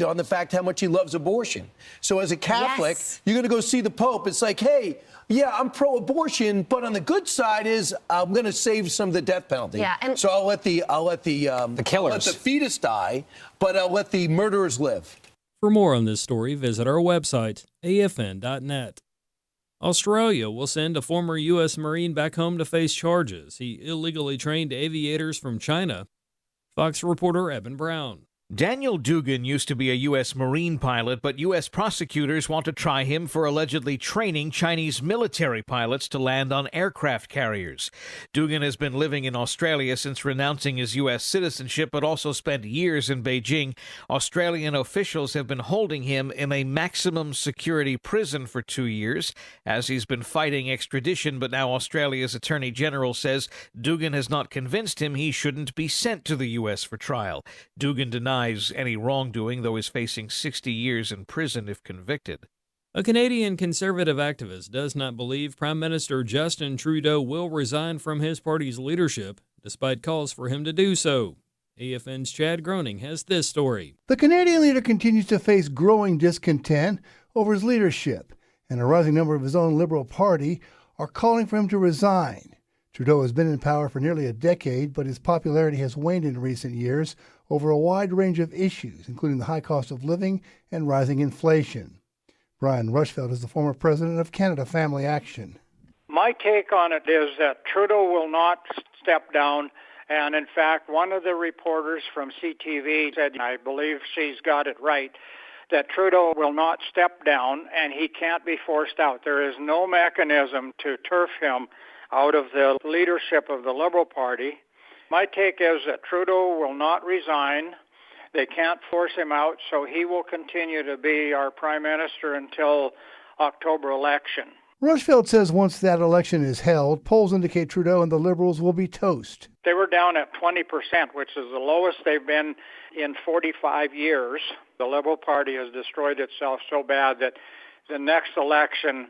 pinned on the fact how much he loves abortion. So as a Catholic, you're going to go see the Pope. It's like, hey, yeah, I'm pro-abortion, but on the good side is I'm going to save some of the death penalty. Yeah, and so I'll let the killers, let the fetus die, but I'll let the murderers live. For more on this story, visit our website, afn.net. Australia will send a former U.S. Marine back home to face charges. He illegally trained aviators from China. Fox reporter Evan Brown. Daniel Dugan used to be a U.S. Marine pilot, but U.S. prosecutors want to try him for allegedly training Chinese military pilots to land on aircraft carriers. Dugan has been living in Australia since renouncing his U.S. citizenship, but also spent years in Beijing. Australian officials have been holding him in a maximum security prison for 2 years as he's been fighting extradition, but now Australia's Attorney General says Dugan has not convinced him he shouldn't be sent to the U.S. for trial. Dugan denies any wrongdoing, though is facing 60 years in prison if convicted. A Canadian conservative activist does not believe Prime Minister Justin Trudeau will resign from his party's leadership, despite calls for him to do so. AFN's Chad Groening has this story. The Canadian leader continues to face growing discontent over his leadership, and a rising number of his own Liberal Party are calling for him to resign. Trudeau has been in power for nearly a decade, but his popularity has waned in recent years over a wide range of issues, including the high cost of living and rising inflation. Brian Rushfeld is the former president of Canada Family Action. My take on it is that Trudeau will not step down, and in fact, one of the reporters from CTV said, I believe she's got it right, that Trudeau will not step down and he can't be forced out. There is no mechanism to turf him out of the leadership of the Liberal Party. My take is that Trudeau will not resign. They can't force him out, so he will continue to be our prime minister until October election. Rushfeld says once that election is held, polls indicate Trudeau and the Liberals will be toast. They were down at 20%, which is the lowest they've been in 45 years. The Liberal Party has destroyed itself so bad that the next election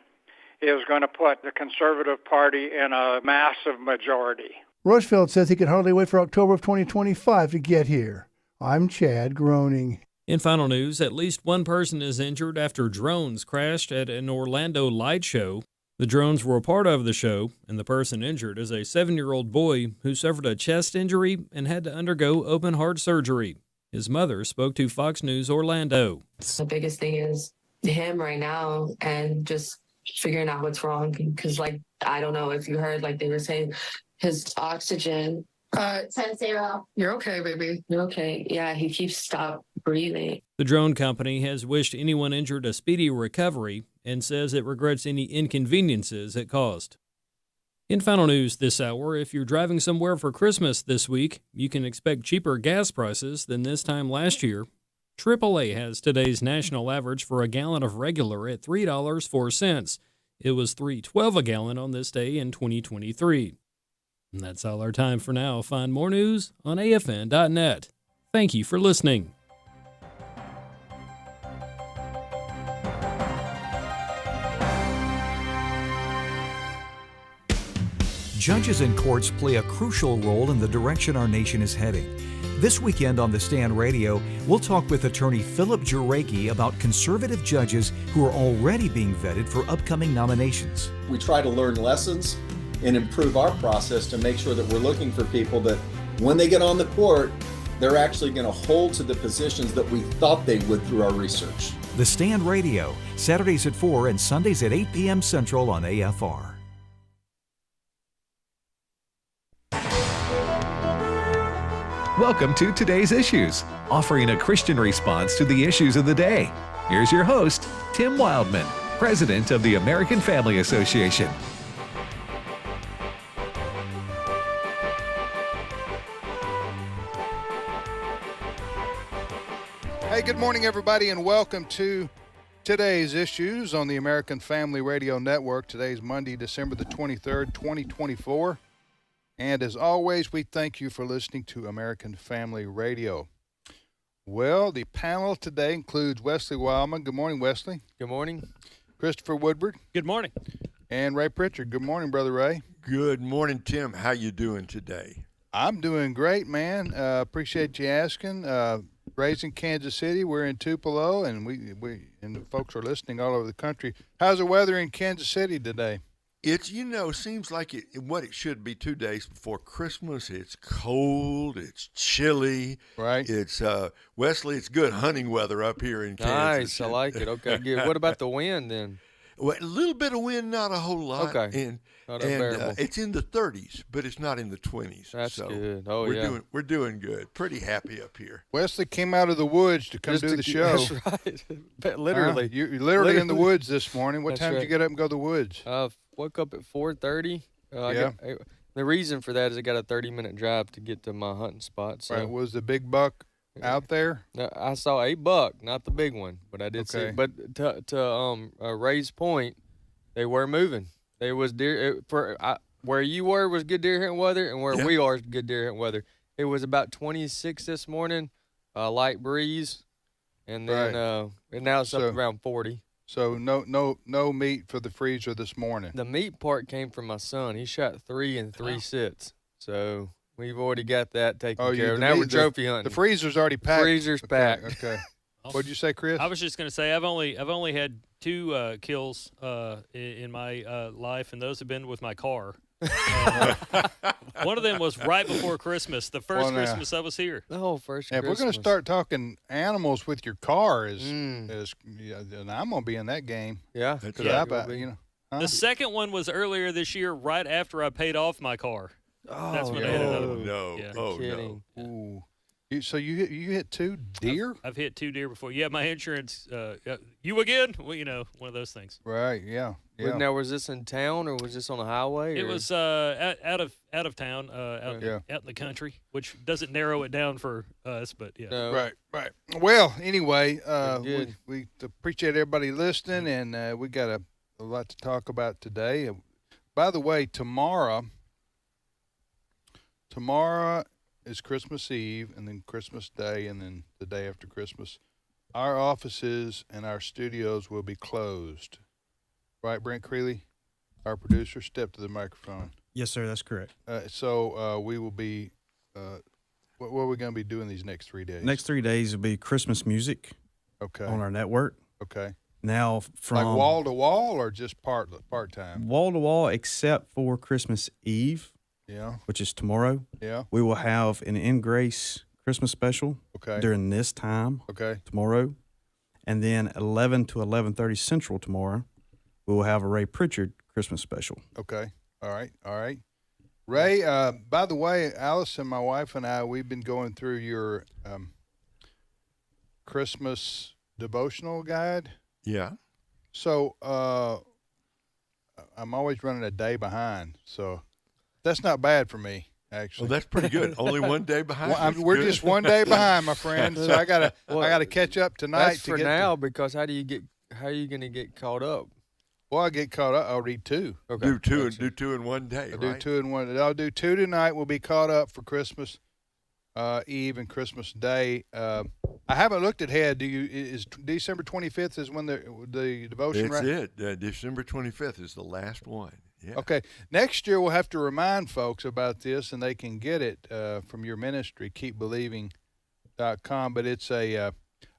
is going to put the Conservative Party in a massive majority. Rushfeld says he can hardly wait for October of 2025 to get here. I'm Chad Groening. In final news, at least one person is injured after drones crashed at an Orlando light show. The drones were a part of the show, and the person injured is a 7-year-old boy who suffered a chest injury and had to undergo open-heart surgery. His mother spoke to Fox News Orlando. The biggest thing is him right now and just figuring out what's wrong, because I don't know if you heard, they were saying his oxygen 10-0. You're okay, baby. You're okay. Yeah, he keeps stopped breathing. The drone company has wished anyone injured a speedy recovery and says it regrets any inconveniences it caused. In final news this hour, if you're driving somewhere for Christmas this week, you can expect cheaper gas prices than this time last year. AAA has today's national average for a gallon of regular at $3.04. It was $3.12 a gallon on this day in 2023. And that's all our time for now. Find more news on afn.net. Thank you for listening. Judges and courts play a crucial role in the direction our nation is heading. This weekend on The Stand Radio, we'll talk with attorney Philip Jureki about conservative judges who are already being vetted for upcoming nominations. We try to learn lessons and improve our process to make sure that we're looking for people that when they get on the court, they're actually going to hold to the positions that we thought they would through our research. The Stand Radio, Saturdays at 4 and Sundays at 8 p.m. Central on AFR. Welcome to Today's Issues, offering a Christian response to the issues of the day. Here's your host, Tim Wildmon, President of the American Family Association. Hey, good morning, everybody, and welcome to Today's Issues on the American Family Radio Network. Today's Monday, December the 23rd, 2024. And as always, we thank you for listening to American Family Radio. Well, the panel today includes Wesley Wildmon. Good morning, Wesley. Good morning. Christopher Woodward. Good morning. And Ray Pritchard. Good morning, Brother Ray. Good morning, Tim. How you doing today? I'm doing great, man. Appreciate you asking. raised in Kansas City. We're in Tupelo, and we and the folks are listening all over the country. How's the weather in Kansas City today? It's, seems like what it should be 2 days before Christmas. It's cold. It's chilly. Right. It's, Wesley, it's good hunting weather up here in Kansas. Nice. I like it. Okay, good. What about the wind then? Well, a little bit of wind, not a whole lot. Okay. And Not unbearable. it's in the 30s, but it's not in the 20s. That's so good. Oh, we're doing good. Pretty happy up here. Wesley came out of the woods to come do the show. That's right. Literally. You're literally in the woods this morning. What That's time did right. you get up and go to the woods? Woke up at 4:30. Yeah. The reason for that is I got a 30-minute drive to get to my hunting spot. So Right. Was the big buck out there? No, I saw a buck, not the big one, but I did see. Okay. But to Ray's point, they were moving. There was deer where you were was good deer hunting weather, and where we are is good deer hunting weather. It was about 26 this morning, light breeze, and then and now it's up around 40. So no meat for the freezer this morning. The meat part came from my son. He shot 3 in 3 sits, so we've already got that taken care of. Now we're trophy hunting. The freezer's already packed. Freezer's packed. Okay. What'd you say, Chris? I was just going to say I've only had 2 kills in my life, and those have been with my car. One of them was right before Christmas, the first Christmas I was here. Oh, first If Christmas. we're going to start talking animals with your car, then I'm going to be in that game. Yeah. The second one was earlier this year, right after I paid off my car. That's when I had another one. No. Yeah. Oh, Kidding. no. Ooh. So you hit 2 deer? I've hit 2 deer before. Yeah, my insurance. You again? Well, one of those things. Right. Yeah. Now, was this in town or was this on a highway? It was out of town, out in the country, which doesn't narrow it down for us, but yeah. No. Right. Well, anyway, good. we appreciate everybody listening, and we got a lot to talk about today. By the way, tomorrow is Christmas Eve, and then Christmas Day, and then the day after Christmas. Our offices and our studios will be closed. Right, Brent Creeley, our producer, step to the microphone. Yes, sir, that's correct. So we will be, what are we going to be doing these next 3 days? Next 3 days will be Christmas music on our network. Okay. Now from like wall to wall or just part time? Wall to wall, except for Christmas Eve. Yeah. Which is tomorrow. Yeah. We will have an In Grace Christmas special. Okay. During this time. Okay. Tomorrow, and then 11 to 11:30 Central tomorrow, we will have a Ray Pritchard Christmas special. Okay. All right. Ray, by the way, Allison, my wife, and I, we've been going through your Christmas devotional guide. Yeah. So I'm always running a day behind. So that's not bad for me, actually. Well, that's pretty good. Only 1 day behind. We're just 1 day behind, my friend. So I gotta catch up tonight. That's for now, because how are you going to get caught up? Well, I get caught up. I'll read 2. Okay. Do two in 1 day. I'll do 2 in 1. I'll do 2 tonight. We'll be caught up for Christmas Eve and Christmas Day. I haven't looked ahead. Is December 25th is when the devotion? That's right? it. December 25th is the last one. Yeah. Okay. Next year we'll have to remind folks about this, and they can get it from your ministry, keepbelieving.com. But it's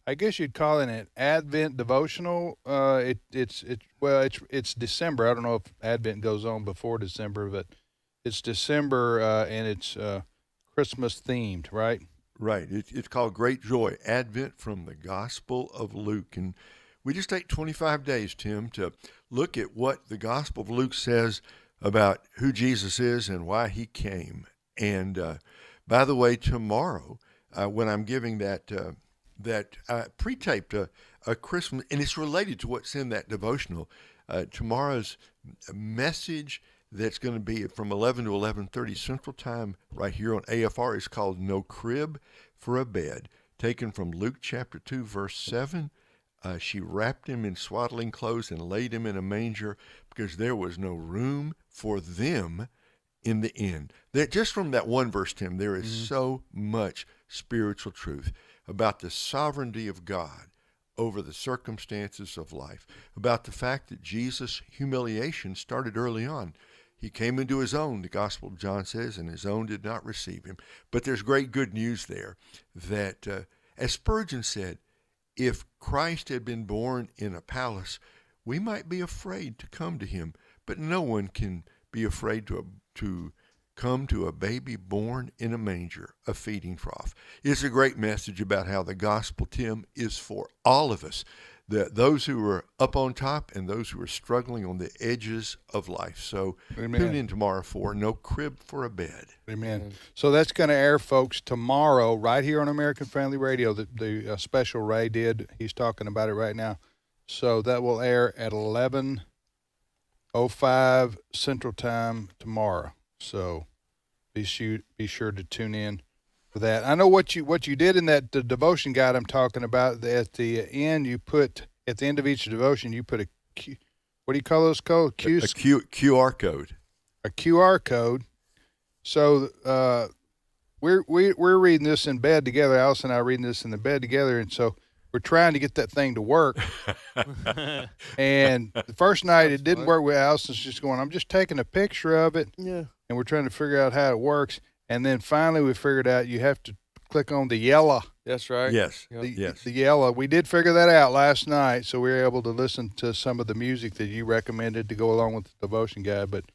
I guess you'd call it an Advent devotional. It's December. I don't know if Advent goes on before December, but it's December and it's Christmas themed, right? Right. It's called Great Joy, Advent from the Gospel of Luke. And we just take 25 days, Tim, to look at what the Gospel of Luke says about who Jesus is and why he came. And by the way, tomorrow, when I'm giving that pre-taped a Christmas, and it's related to what's in that devotional, tomorrow's message that's going to be from 11 to 11:30 Central Time right here on AFR is called No Crib for a Bed, taken from Luke chapter 2, verse 7. She wrapped him in swaddling clothes and laid him in a manger because there was no room for them in the inn. Just from that one verse, Tim, there is so much spiritual truth about the sovereignty of God over the circumstances of life, about the fact that Jesus' humiliation started early on. He came into his own, the Gospel of John says, and his own did not receive him. But there's great good news there that As Spurgeon said, if Christ had been born in a palace, we might be afraid to come to him, but no one can be afraid to come to a baby born in a manger, a feeding trough. It's a great message about how the gospel, Tim, is for all of us, those who are up on top and those who are struggling on the edges of life. So tune in tomorrow for No Crib for a Bed. Amen. So that's going to air, folks, tomorrow right here on American Family Radio. The special Ray did. He's talking about it right now. So that will air at 11:05 Central Time tomorrow. So be sure to tune in for that. I know what you did in that the devotion guide I'm talking about. At the end, you put at the end of each devotion, you put a Q, what do you call those code? QR code. A QR code. So we're reading this in bed together. Alice and I are reading this in the bed together, and so we're trying to get that thing to work. And the first night it didn't work. With Allison's just going, I'm just taking a picture of it. Yeah. And we're trying to figure out how it works. And then finally we figured out you have to click on the yellow. That's right. Yes. The yellow. We did figure that out last night, so we were able to listen to some of the music that you recommended to go along with the devotion guide. But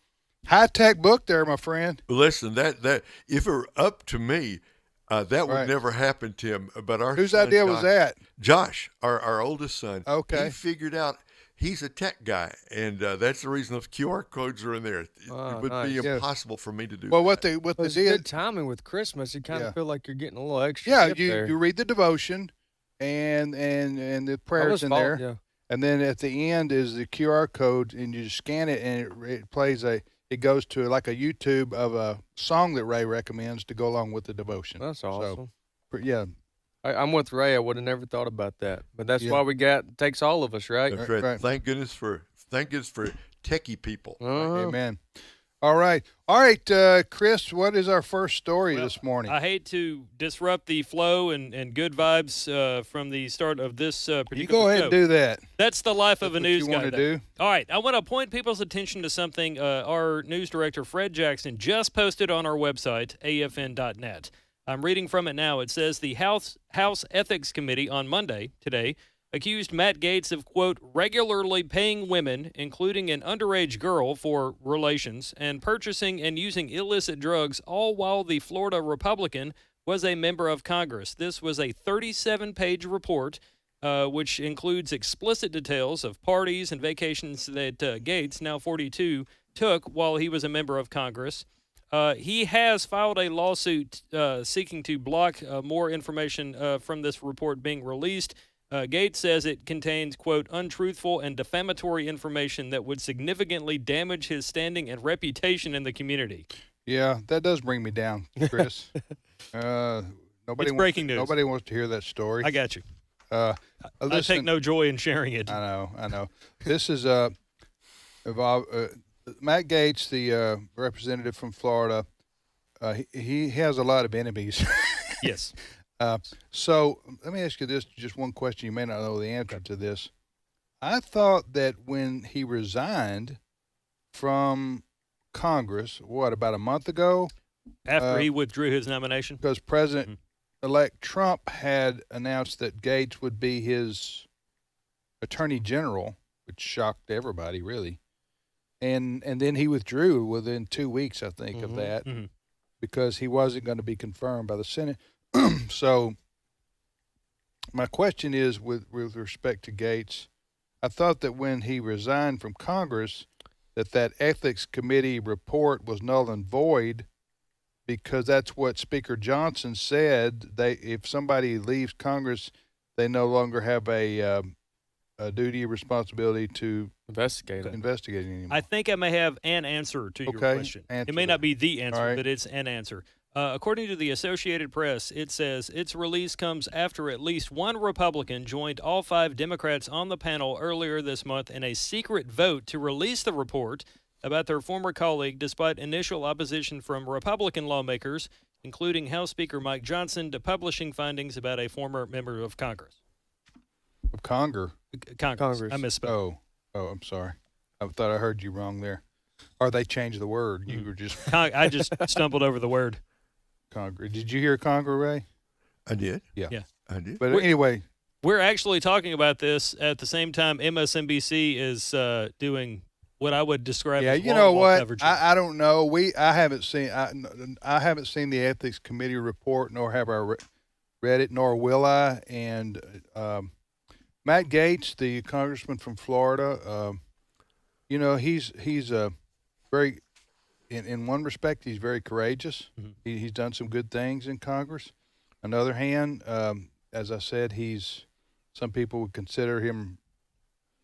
high-tech book there, my friend. Listen, that if it were up to me, that would never happen, Tim. But whose son, idea Josh, was that? Josh, our oldest son. Okay. He figured out he's a tech guy, and that's the reason those QR codes are in there. It would be impossible for me to do. Well, that. what it's they did, good timing with Christmas. You kind of feel like you're getting a little extra. Yeah, tip there. you read the devotion, and the prayers in there, yeah. and then at the end is the QR code, and you just scan it, and it plays it goes to like a YouTube of a song that Ray recommends to go along with the devotion. That's awesome. So, yeah. I'm with Ray. I would have never thought about that, but that's why it takes all of us, right? That's right. Thank goodness for techie people. Amen. All right, Chris. What is our first story this morning? I hate to disrupt the flow and good vibes from the start of this particular You go ahead show. and do that. That's the life of a news you guy. want to do? All right, I want to point people's attention to something our news director, Fred Jackson, just posted on our website, afn.net. I'm reading from it now. It says the House Ethics Committee on Monday, today, accused Matt Gaetz of, quote, regularly paying women, including an underage girl, for relations and purchasing and using illicit drugs, all while the Florida Republican was a member of Congress. This was a 37-page report, which includes explicit details of parties and vacations that Gaetz, now 42, took while he was a member of Congress. He has filed a lawsuit seeking to block more information from this report being released. Gaetz says it contains, quote, untruthful and defamatory information that would significantly damage his standing and reputation in the community. Yeah, that does bring me down, Chris. It's breaking news. Nobody wants to hear that story. I got you. I take no joy in sharing it. I know. This is Matt Gaetz, the representative from Florida. He has a lot of enemies. Yes. So let me ask you this, just one question. You may not know the answer to this. I thought that when he resigned from Congress, about a month ago? After he withdrew his nomination? Because President-elect Trump had announced that Gaetz would be his attorney general, which shocked everybody, really. And then he withdrew within 2 weeks, I think, of that, because he wasn't going to be confirmed by the Senate. So my question is, with respect to Gaetz, I thought that when he resigned from Congress, that ethics committee report was null and void, because that's what Speaker Johnson said. If somebody leaves Congress, they no longer have a duty or responsibility to investigate anymore. I think I may have an answer to your question. It may not be the answer, but it's an answer. According to the Associated Press, it says its release comes after at least one Republican joined all 5 Democrats on the panel earlier this month in a secret vote to release the report about their former colleague, despite initial opposition from Republican lawmakers, including House Speaker Mike Johnson, to publishing findings about a former member of Congress. Of Congress. I misspoke. Oh, I'm sorry. I thought I heard you wrong there. Or they changed the word. You were just... I just stumbled over the word. Congress. Did you hear Congress, Ray? I did. Yeah. I did. But anyway, we're actually talking about this at the same time MSNBC is doing what I would describe as you know wall-to-wall what? coverage. I don't know. I haven't seen the ethics committee report, nor have I read it, nor will I. And Matt Gaetz, the congressman from Florida, he's very, in one respect, he's very courageous. Mm-hmm. He's done some good things in Congress. On the other hand, as I said, some people would consider him.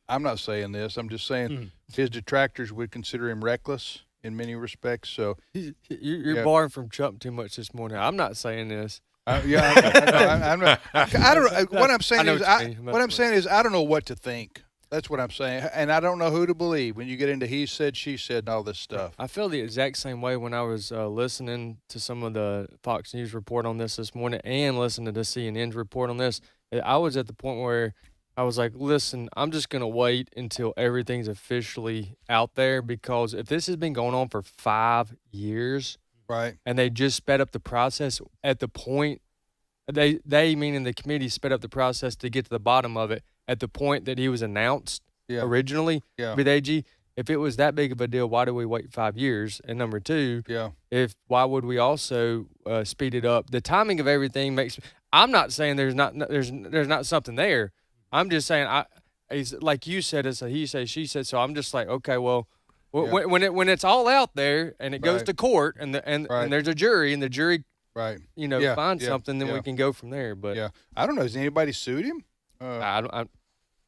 I'm not saying this. I'm just saying his detractors would consider him reckless in many respects. So you're borrowing from Trump too much this morning. I'm not saying this. I'm not. I don't know. What I'm saying is I don't know what to think. That's what I'm saying, and I don't know who to believe when you get into he said, she said, and all this stuff. I feel the exact same way when I was listening to some of the Fox News report on this morning and listening to CNN's report on this. I was at the point where I was like, listen, I'm just going to wait until everything's officially out there, because if this has been going on for 5 years, right, and they just sped up the process at the point, they meaning the committee sped up the process to get to the bottom of it at the point that he was announced originally with AG. If it was that big of a deal, why do we wait 5 years? And number two, why would we also speed it up? The timing of everything makes. I'm not saying there's not something there. I'm just saying it's like you said, it's a he said, she said. So I'm just like, okay, well, when it's all out there and it goes to court and there's a jury and the jury finds something, then we can go from there. But I don't know. Has anybody sued him?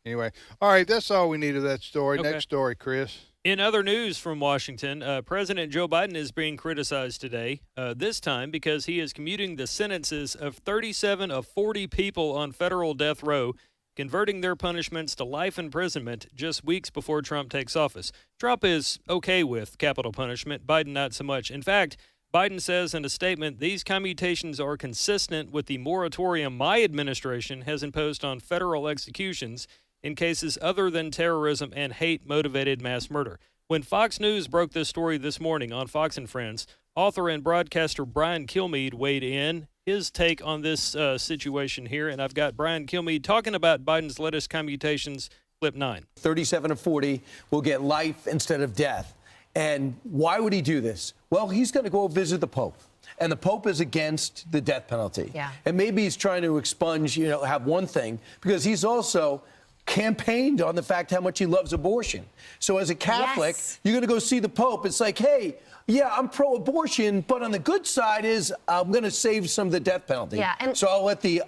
Anyway, all right, that's all we need of that story. Okay. Next story, Chris. In other news from Washington, President Joe Biden is being criticized today, this time because he is commuting the sentences of 37 of 40 people on federal death row, converting their punishments to life imprisonment just weeks before Trump takes office. Trump is okay with capital punishment, Biden not so much. In fact, Biden says in a statement, these commutations are consistent with the moratorium my administration has imposed on federal executions in cases other than terrorism and hate-motivated mass murder. When Fox News broke this story this morning on Fox and Friends, author and broadcaster Brian Kilmeade weighed in his take on this situation here, and I've got Brian Kilmeade talking about Biden's latest commutations, clip 9. 37 of 40 will get life instead of death. And why would he do this? Well, he's going to go visit the Pope. And the Pope is against the death penalty. Yeah. And maybe he's trying to expunge, have one thing, because he's also campaigned on the fact how much he loves abortion. So as a Catholic, you're going to go see the Pope. It's like, hey, yeah, I'm pro-abortion, but on the good side is I'm going to save some of the death penalty. Yeah, and so I'll let the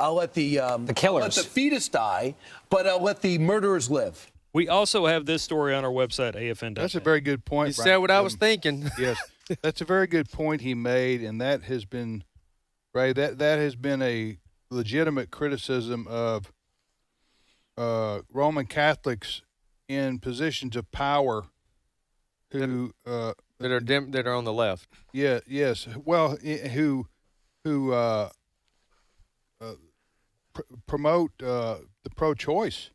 killers, let the fetus die, but I'll let the murderers live. We also have this story on our website, AFN.net. That's a very good point. You said what I was thinking. Yes, that's a very good point he made, and that has been, Ray, that has been a legitimate criticism of Roman Catholics in positions of power who that are on the left. Yeah, yes. Well, who promote the pro-choice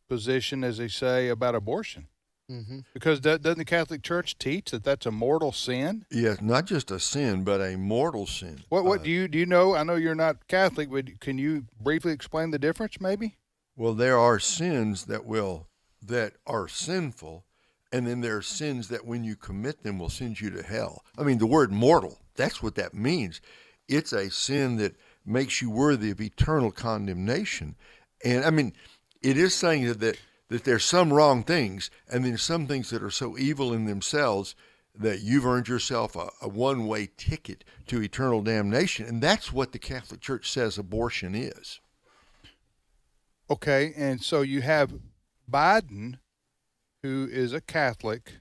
position, as they say, about abortion. Mm-hmm. Because doesn't the Catholic Church teach that that's a mortal sin? Yes, not just a sin, but a mortal sin. What do you know? I know you're not Catholic, but can you briefly explain the difference, maybe? Well, there are sins that are sinful, and then there are sins that when you commit them will send you to hell. I mean, the word mortal, that's what that means. It's a sin that makes you worthy of eternal condemnation. And I mean, it is saying that there's some wrong things, and then some things that are so evil in themselves that you've earned yourself a one-way ticket to eternal damnation. And that's what the Catholic Church says abortion is. Okay, and so you have Biden, who is a Catholic,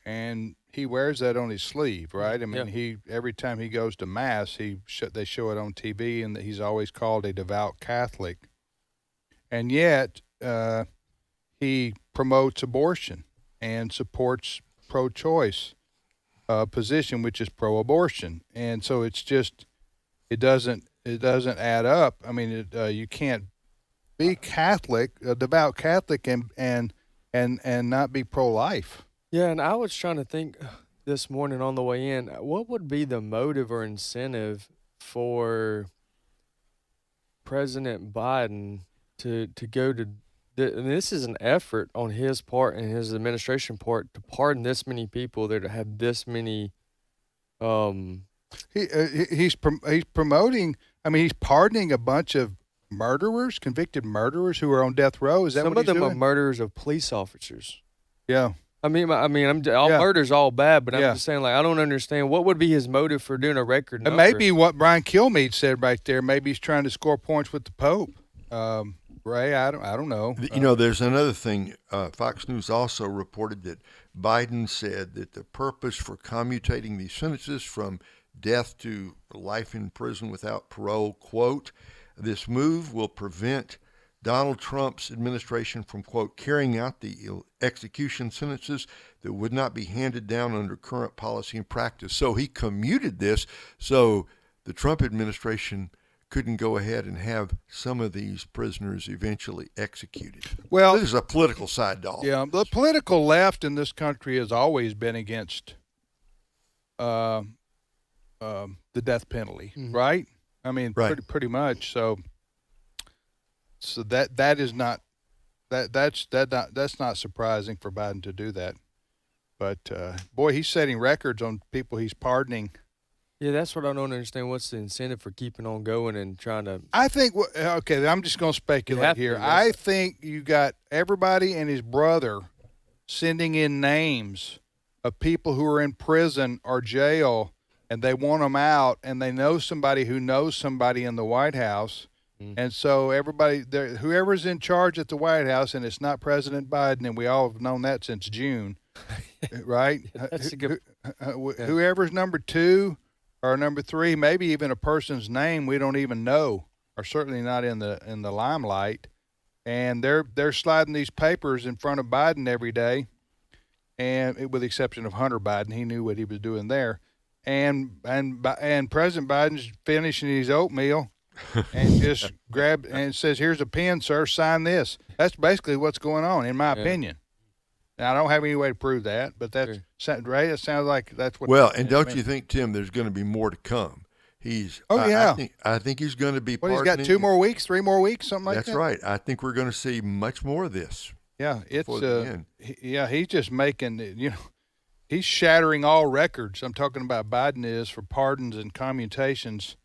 and he wears that on his sleeve, right? I mean, every time he goes to Mass, they show it on TV, and he's always called a devout Catholic. And yet, he promotes abortion and supports pro-choice position, which is pro-abortion. And so it's just, it doesn't add up. I mean, you can't be Catholic, a devout Catholic, and not be pro-life. Yeah, and I was trying to think this morning on the way in, what would be the motive or incentive for President Biden to go to. And this is an effort on his part and his administration part to pardon this many people that have this many. He's promoting. I mean, he's pardoning a bunch of murderers, convicted murderers who are on death row. Is that some what of them doing? are murderers of police officers? Yeah. Murder's all bad, but I'm just saying, like, I don't understand what would be his motive for doing a record number. It may be what Brian Kilmeade said right there. Maybe he's trying to score points with the Pope. Ray, I don't know. There's another thing. Fox News also reported that Biden said that the purpose for commutating these sentences from death to life in prison without parole, quote, this move will prevent Donald Trump's administration from, quote, carrying out the execution sentences that would not be handed down under current policy and practice. So he commuted this so the Trump administration couldn't go ahead and have some of these prisoners eventually executed. Well, this is a political side dog. Yeah, the political left in this country has always been against the death penalty, right? I mean, pretty much. So that is not that's not surprising for Biden to do that. But boy, he's setting records on people he's pardoning. Yeah, that's what I don't understand. What's the incentive for keeping on going and trying to? I think. Okay, I'm just going to speculate here. I think you got everybody and his brother sending in names of people who are in prison or jail, and they want them out, and they know somebody who knows somebody in the White House. And so everybody, whoever's in charge at the White House, and it's not President Biden, and we all have known that since June, right? That's a good. Whoever's number 2 or number 3, maybe even a person's name we don't even know, or certainly not in the limelight, and they're sliding these papers in front of Biden every day, and with the exception of Hunter Biden, he knew what he was doing there, and President Biden's finishing his oatmeal. And just grab and says, "Here's a pen, sir. Sign this." That's basically what's going on, in my opinion. Now, I don't have any way to prove that, but that's right. It sounds like that's what. Well, and don't you think, Tim, there's going to be more to come? I think he's going to be. He's got 2 more weeks, 3 more weeks, something like that. That's right. I think we're going to see much more of this. Yeah, he's just making. He's shattering all records. I'm talking about Biden is for pardons and commutations.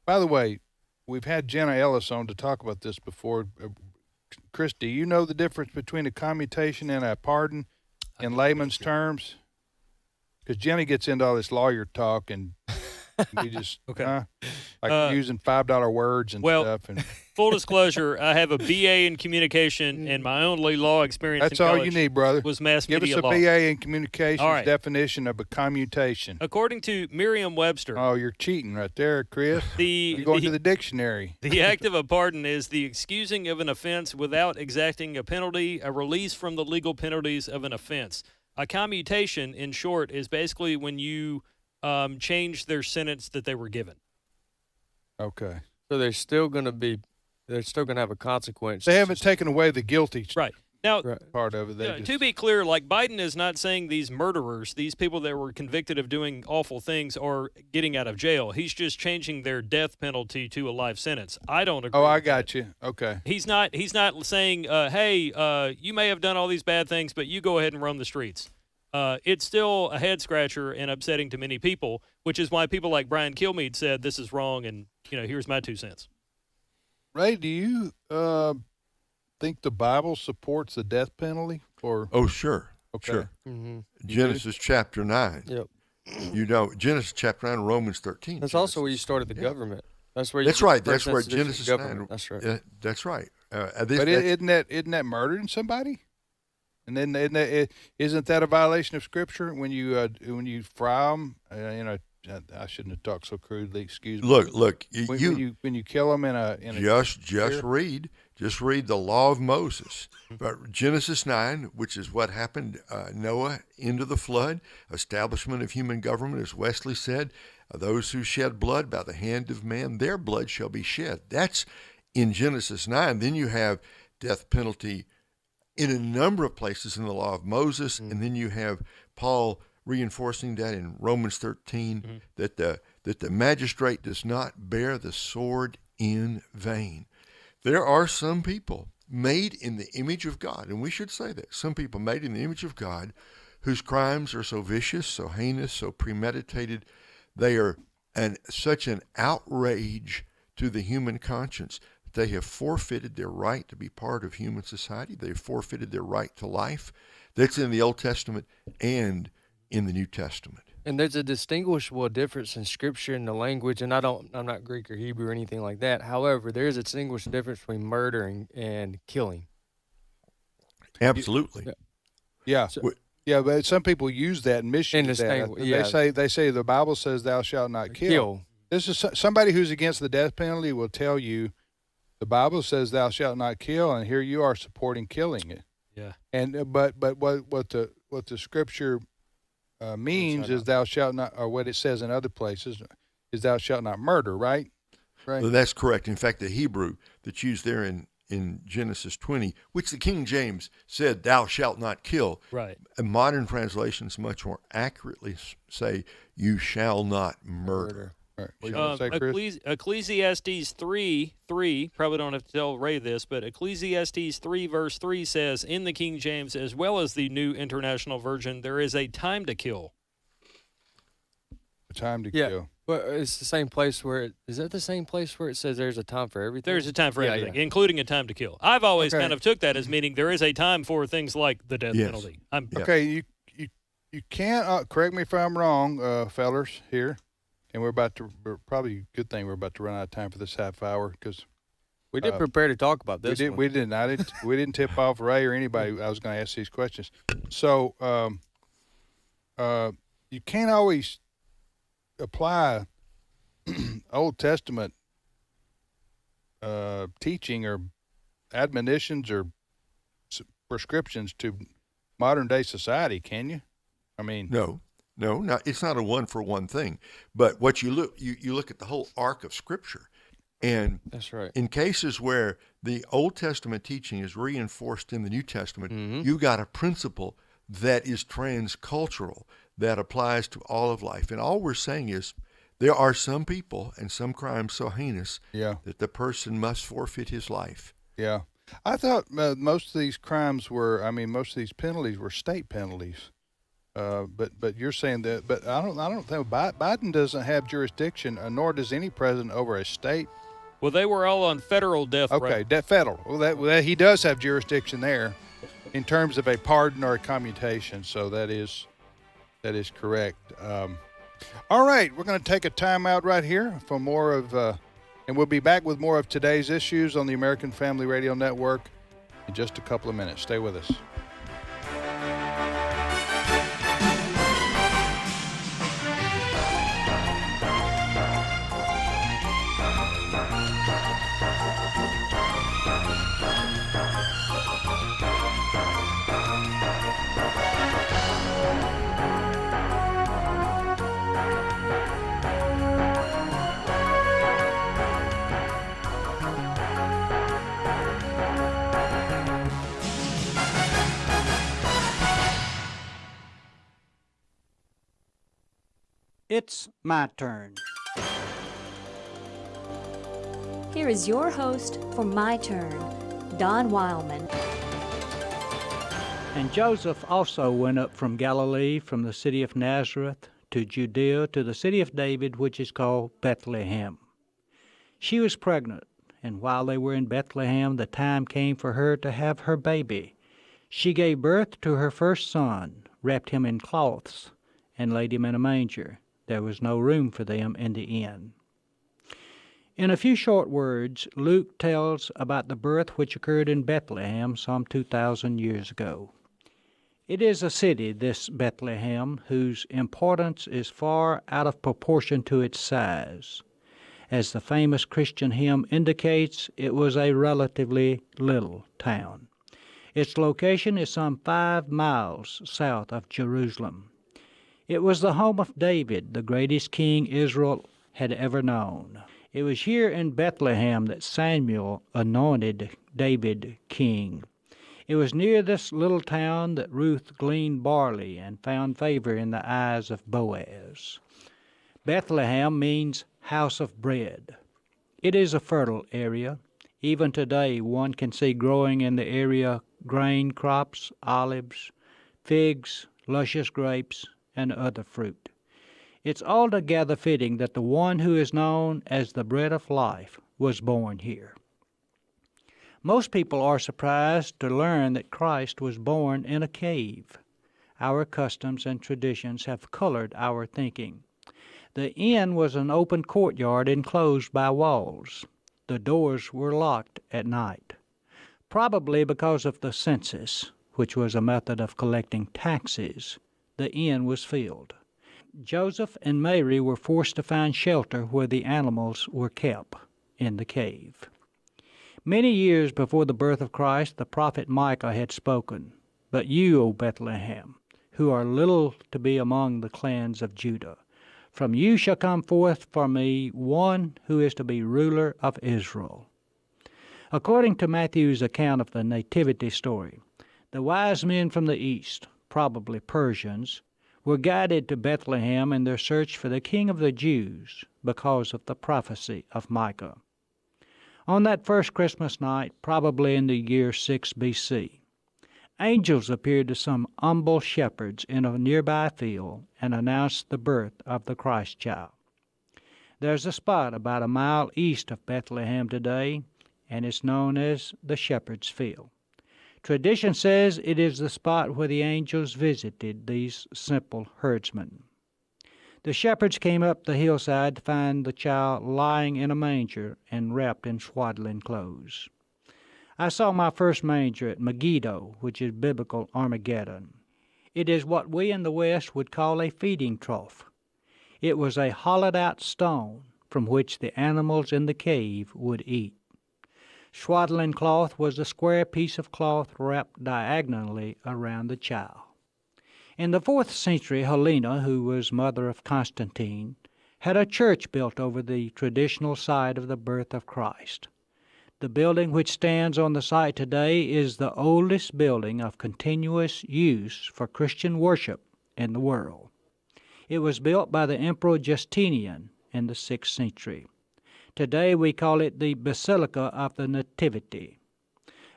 By the way, we've had Jenna Ellis on to talk about this before. Chris, do you know the difference between a commutation and a pardon in layman's terms? Because Jenna gets into all this lawyer talk, and we just using $5 words and stuff. And full disclosure, I have a BA in communication, and my only law experience that's in college all you need, brother. Was mass Give media us a law. BA in communications All right. definition of a commutation. According to Merriam-Webster. Oh, you're cheating right there, Chris. You're going to the dictionary. The act of a pardon is the excusing of an offense without exacting a penalty, a release from the legal penalties of an offense. A commutation, in short, is basically when you change their sentence that they were given. Okay. So they're still going to have a consequence. They haven't taken away the guilty Now, part of it. To be clear, like Biden is not saying these murderers, these people that were convicted of doing awful things, are getting out of jail. He's just changing their death penalty to a life sentence. I don't agree. Oh, I got you. Okay. He's not saying, hey, you may have done all these bad things, but you go ahead and roam the streets. It's still a head scratcher and upsetting to many people, which is why people like Brian Kilmeade said this is wrong, and here's my 2 cents. Ray, do you think the Bible supports the death penalty? Oh, sure. Okay. Sure. Mm-hmm. Genesis chapter 9. Yep. Genesis chapter 9, Romans 13. That's also where you started the government. That's where. That's right. That's where Genesis 9. That's right. That's right. But isn't that murdering somebody? And then isn't that a violation of Scripture when you fry them? I shouldn't have talked so crudely. Excuse me. Look. When you kill them in a just read the law of Moses, Genesis 9, which is what happened. Noah into the flood, establishment of human government, as Wesley said. Those who shed blood by the hand of man, their blood shall be shed. That's in Genesis 9. Then you have death penalty in a number of places in the law of Moses, and then you have Paul reinforcing that in Romans 13, that the magistrate does not bear the sword in vain. There are some people made in the image of God, and we should say that, some people made in the image of God whose crimes are so vicious, so heinous, so premeditated, they are such an outrage to the human conscience. They have forfeited their right to be part of human society. They've forfeited their right to life. That's in the Old Testament and in the New Testament. And there's a distinguishable difference in Scripture and the language, and I'm not Greek or Hebrew or anything like that. However, there is a distinguishable difference between murdering and killing. Absolutely. Yeah. Yeah, but some people use that and misuse that. Yeah. They say the Bible says thou shalt not kill. This is somebody who's against the death penalty will tell you the Bible says thou shalt not kill, and here you are supporting killing it. Yeah. And but what the Scripture means is thou shalt not, or what it says in other places is thou shalt not murder, right? Right. Well, that's correct. In fact, the Hebrew that's used there in Genesis 20, which the King James said, thou shalt not kill. Right. And modern translations much more accurately say, you shall not murder. Right. What you gonna say, Chris? Ecclesiastes 3:3, probably don't have to tell Ray this, but Ecclesiastes 3 verse 3 says, in the King James as well as the New International Version, there is a time to kill. A time to kill. Well, it's the same place where is that the same place where it says there's a time for everything? There's a time for everything, including a time to kill. I've always kind of took that as meaning there is a time for things like the death penalty. Okay, you can't, correct me if I'm wrong, fellers, here. And we're probably a good thing we're about to run out of time for this half hour because we did prepare to talk about this. We didn't tip off Ray or anybody. I was going to ask these questions. So you can't always apply Old Testament teaching or admonitions or prescriptions to modern day society, can you? I mean, no, it's not a one-for-one thing. But what you look at the whole arc of Scripture, and that's right. In cases where the Old Testament teaching is reinforced in the New Testament, you got a principle that is transcultural that applies to all of life. And all we're saying is there are some people and some crimes so heinous that the person must forfeit his life. Yeah, I thought most of these crimes most of these penalties were state penalties. But you're saying that, but I don't think Biden doesn't have jurisdiction, nor does any president over a state. Well, they were all on federal death row. Okay, federal. Well, he does have jurisdiction there, in terms of a pardon or a commutation. So that is correct. All right, we're going to take a time out right here for more of, and we'll be back with more of today's issues on the American Family Radio Network in just a couple of minutes. Stay with us. It's my turn. Here is your host for My Turn, Don Wildmon. And Joseph also went up from Galilee, from the city of Nazareth to Judea, to the city of David, which is called Bethlehem. She was pregnant, and while they were in Bethlehem, the time came for her to have her baby. She gave birth to her first son, wrapped him in cloths, and laid him in a manger. There was no room for them in the inn. In a few short words, Luke tells about the birth which occurred in Bethlehem some 2,000 years ago. It is a city, this Bethlehem, whose importance is far out of proportion to its size. As the famous Christian hymn indicates, it was a relatively little town. Its location is some 5 miles south of Jerusalem. It was the home of David, the greatest king Israel had ever known. It was here in Bethlehem that Samuel anointed David king. It was near this little town that Ruth gleaned barley and found favor in the eyes of Boaz. Bethlehem means house of bread. It is a fertile area. Even today, one can see growing in the area grain crops, olives, figs, luscious grapes, and other fruit. It's altogether fitting that the one who is known as the bread of life was born here. Most people are surprised to learn that Christ was born in a cave. Our customs and traditions have colored our thinking. The inn was an open courtyard enclosed by walls. The doors were locked at night, probably because of the census, which was a method of collecting taxes. The inn was filled. Joseph and Mary were forced to find shelter where the animals were kept, in the cave. Many years before the birth of Christ, the prophet Micah had spoken, "But you, O Bethlehem, who are little to be among the clans of Judah, from you shall come forth for me one who is to be ruler of Israel." According to Matthew's account of the Nativity story, the wise men from the east, probably Persians, were guided to Bethlehem in their search for the King of the Jews because of the prophecy of Micah. On that first Christmas night, probably in the year 6 B.C., angels appeared to some humble shepherds in a nearby field and announced the birth of the Christ child. There's a spot about a mile east of Bethlehem today, and it's known as the Shepherd's Field. Tradition says it is the spot where the angels visited these simple herdsmen. The shepherds came up the hillside to find the child lying in a manger and wrapped in swaddling clothes. I saw my first manger at Megiddo, which is biblical Armageddon. It is what we in the West would call a feeding trough. It was a hollowed-out stone from which the animals in the cave would eat. Swaddling cloth was a square piece of cloth wrapped diagonally around the child. In the 4th century, Helena, who was mother of Constantine, had a church built over the traditional site of the birth of Christ. The building which stands on the site today is the oldest building of continuous use for Christian worship in the world. It was built by the Emperor Justinian in the 6th century. Today we call it the Basilica of the Nativity.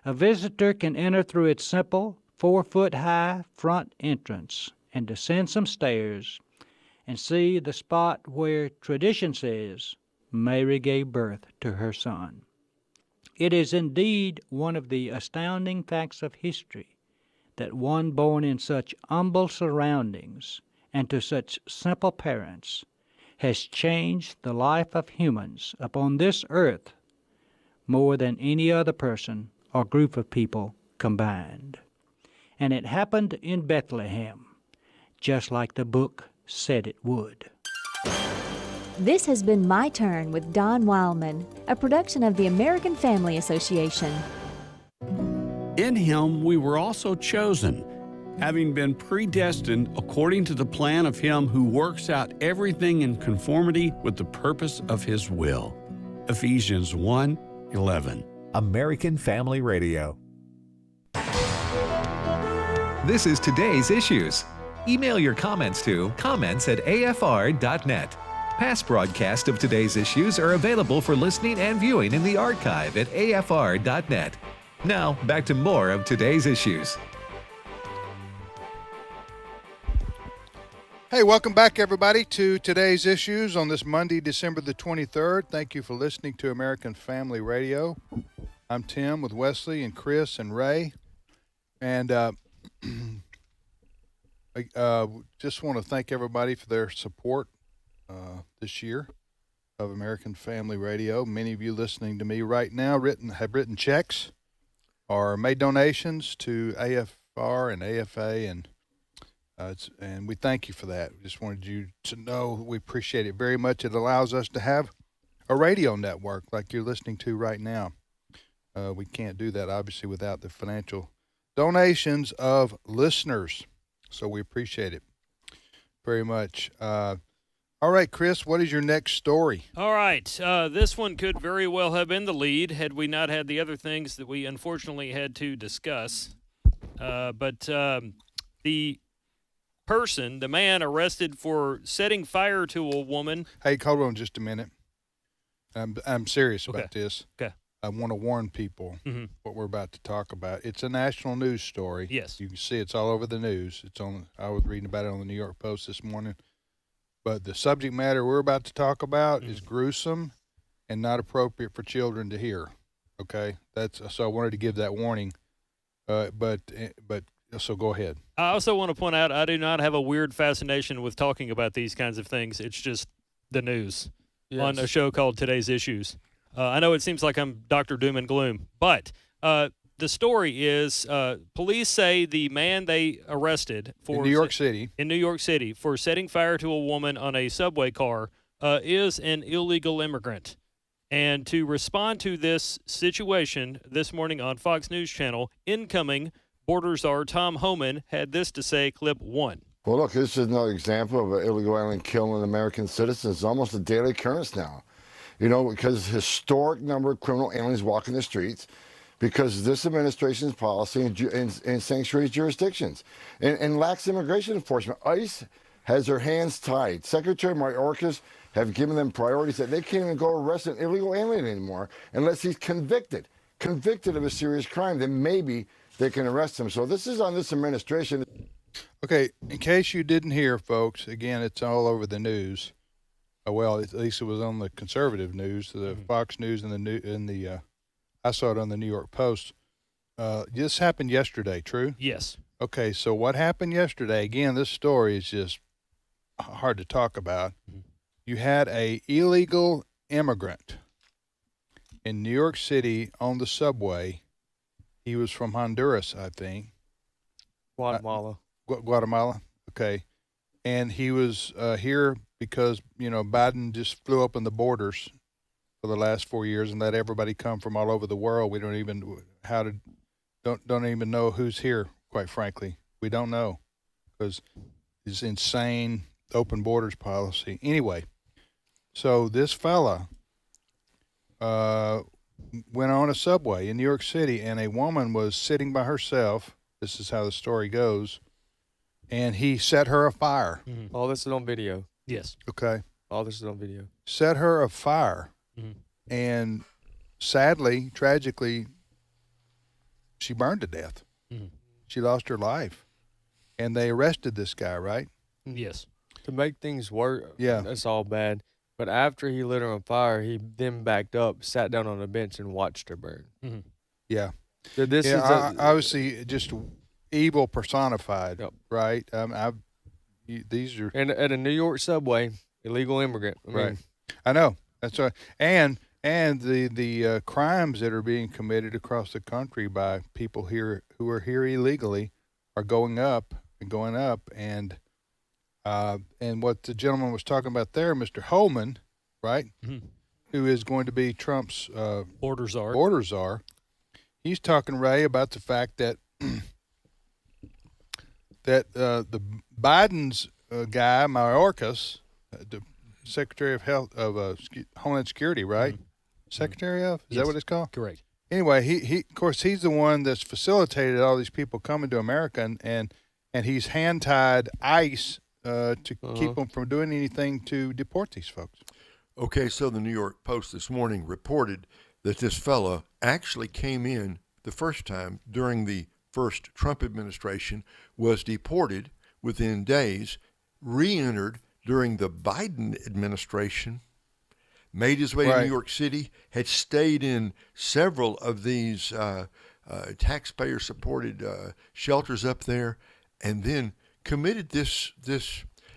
A visitor can enter through its simple 4-foot-high front entrance and descend some stairs and see the spot where tradition says Mary gave birth to her son. It is indeed one of the astounding facts of history that one born in such humble surroundings and to such simple parents has changed the life of humans upon this earth more than any other person or group of people combined. And it happened in Bethlehem, just like the book said it would. This has been My Turn with Don Wildmon, a production of the American Family Association. In him we were also chosen, having been predestined according to the plan of him who works out everything in conformity with the purpose of his will. Ephesians 1:11. American Family Radio. This is today's issues. Email your comments to comments@afr.net. Past broadcasts of today's issues are available for listening and viewing in the archive at afr.net. Now, back to more of today's issues. Hey, welcome back, everybody, to today's issues on this Monday, December the 23rd. Thank you for listening to American Family Radio. I'm Tim with Wesley and Chris and Ray. And I just want to thank everybody for their support this year of American Family Radio. Many of you listening to me right now have written checks or made donations to AFR and AFA, and we thank you for that. We just wanted you to know we appreciate it very much. It allows us to have a radio network like you're listening to right now. We can't do that, obviously, without the financial donations of listeners. So we appreciate it very much. All right, Chris, what is your next story? All right. This one could very well have been the lead had we not had the other things that we unfortunately had to discuss. But the man arrested for setting fire to a woman. Hey, hold on just a minute. I'm serious about this. Okay. I want to warn people what we're about to talk about. It's a national news story. Yes. You can see it's all over the news. I was reading about it on the New York Post this morning. But the subject matter we're about to talk about is gruesome and not appropriate for children to hear. Okay? So I wanted to give that warning. But so go ahead. I also want to point out I do not have a weird fascination with talking about these kinds of things. It's just the news on a show called Today's Issues. I know it seems like I'm Dr. Doom and Gloom, but the story is police say the man they arrested in New York City for setting fire to a woman on a subway car is an illegal immigrant. And to respond to this situation this morning on Fox News Channel, incoming border czar Tom Homan had this to say, clip 1. Well, look, this is another example of an illegal alien killing American citizens. It's almost a daily occurrence now. You know, because historic number of criminal aliens walking the streets because of this administration's policy in sanctuary jurisdictions and lax immigration enforcement. ICE has their hands tied. Secretary Mayorkas have given them priorities that they can't even go arrest an illegal alien anymore unless he's convicted of a serious crime. Then maybe they can arrest him. So this is on this administration. Okay, in case you didn't hear, folks, again, it's all over the news. Well, at least it was on the conservative news, the Fox News, and I saw it on the New York Post. This happened yesterday, true? Yes. Okay, so what happened yesterday? Again, this story is just hard to talk about. You had a illegal immigrant in New York City on the subway. He was from Honduras, I think. Guatemala. Guatemala. Okay, and he was here because, Biden just flew open the borders for the last 4 years and let everybody come from all over the world. We don't even don't even know who's here, quite frankly. We don't know because it's insane open borders policy. Anyway, so this fella went on a subway in New York City, and a woman was sitting by herself. This is how the story goes. And he set her afire. All this is on video. Yes. Okay. All this is on video. Set her afire. And sadly, tragically, she burned to death. She lost her life. And they arrested this guy, right? Yes. To make things worse, yeah, that's all bad. But after he lit her on fire, he then backed up, sat down on a bench, and watched her burn. Yeah. So this is obviously just evil personified, right? These are and at a New York subway, illegal immigrant. Right. I know. That's right. And the crimes that are being committed across the country by people here who are here illegally are going up and what the gentleman was talking about there, Mr. Holman, right? Who is going to be Trump's border czar. He's talking, Ray, about the fact that the Biden's guy, Mayorkas, the Secretary of Health of Homeland Security, right? Secretary of? Is that what it's called? Correct. Anyway, he of course he's the one that's facilitated all these people coming to America, and he's hand tied ICE to keep them from doing anything to deport these folks. Okay, so the New York Post this morning reported that this fella actually came in the first time during the first Trump administration, was deported within days, re-entered during the Biden administration, made his way to New York City, had stayed in several of these taxpayer-supported shelters up there, and then committed this.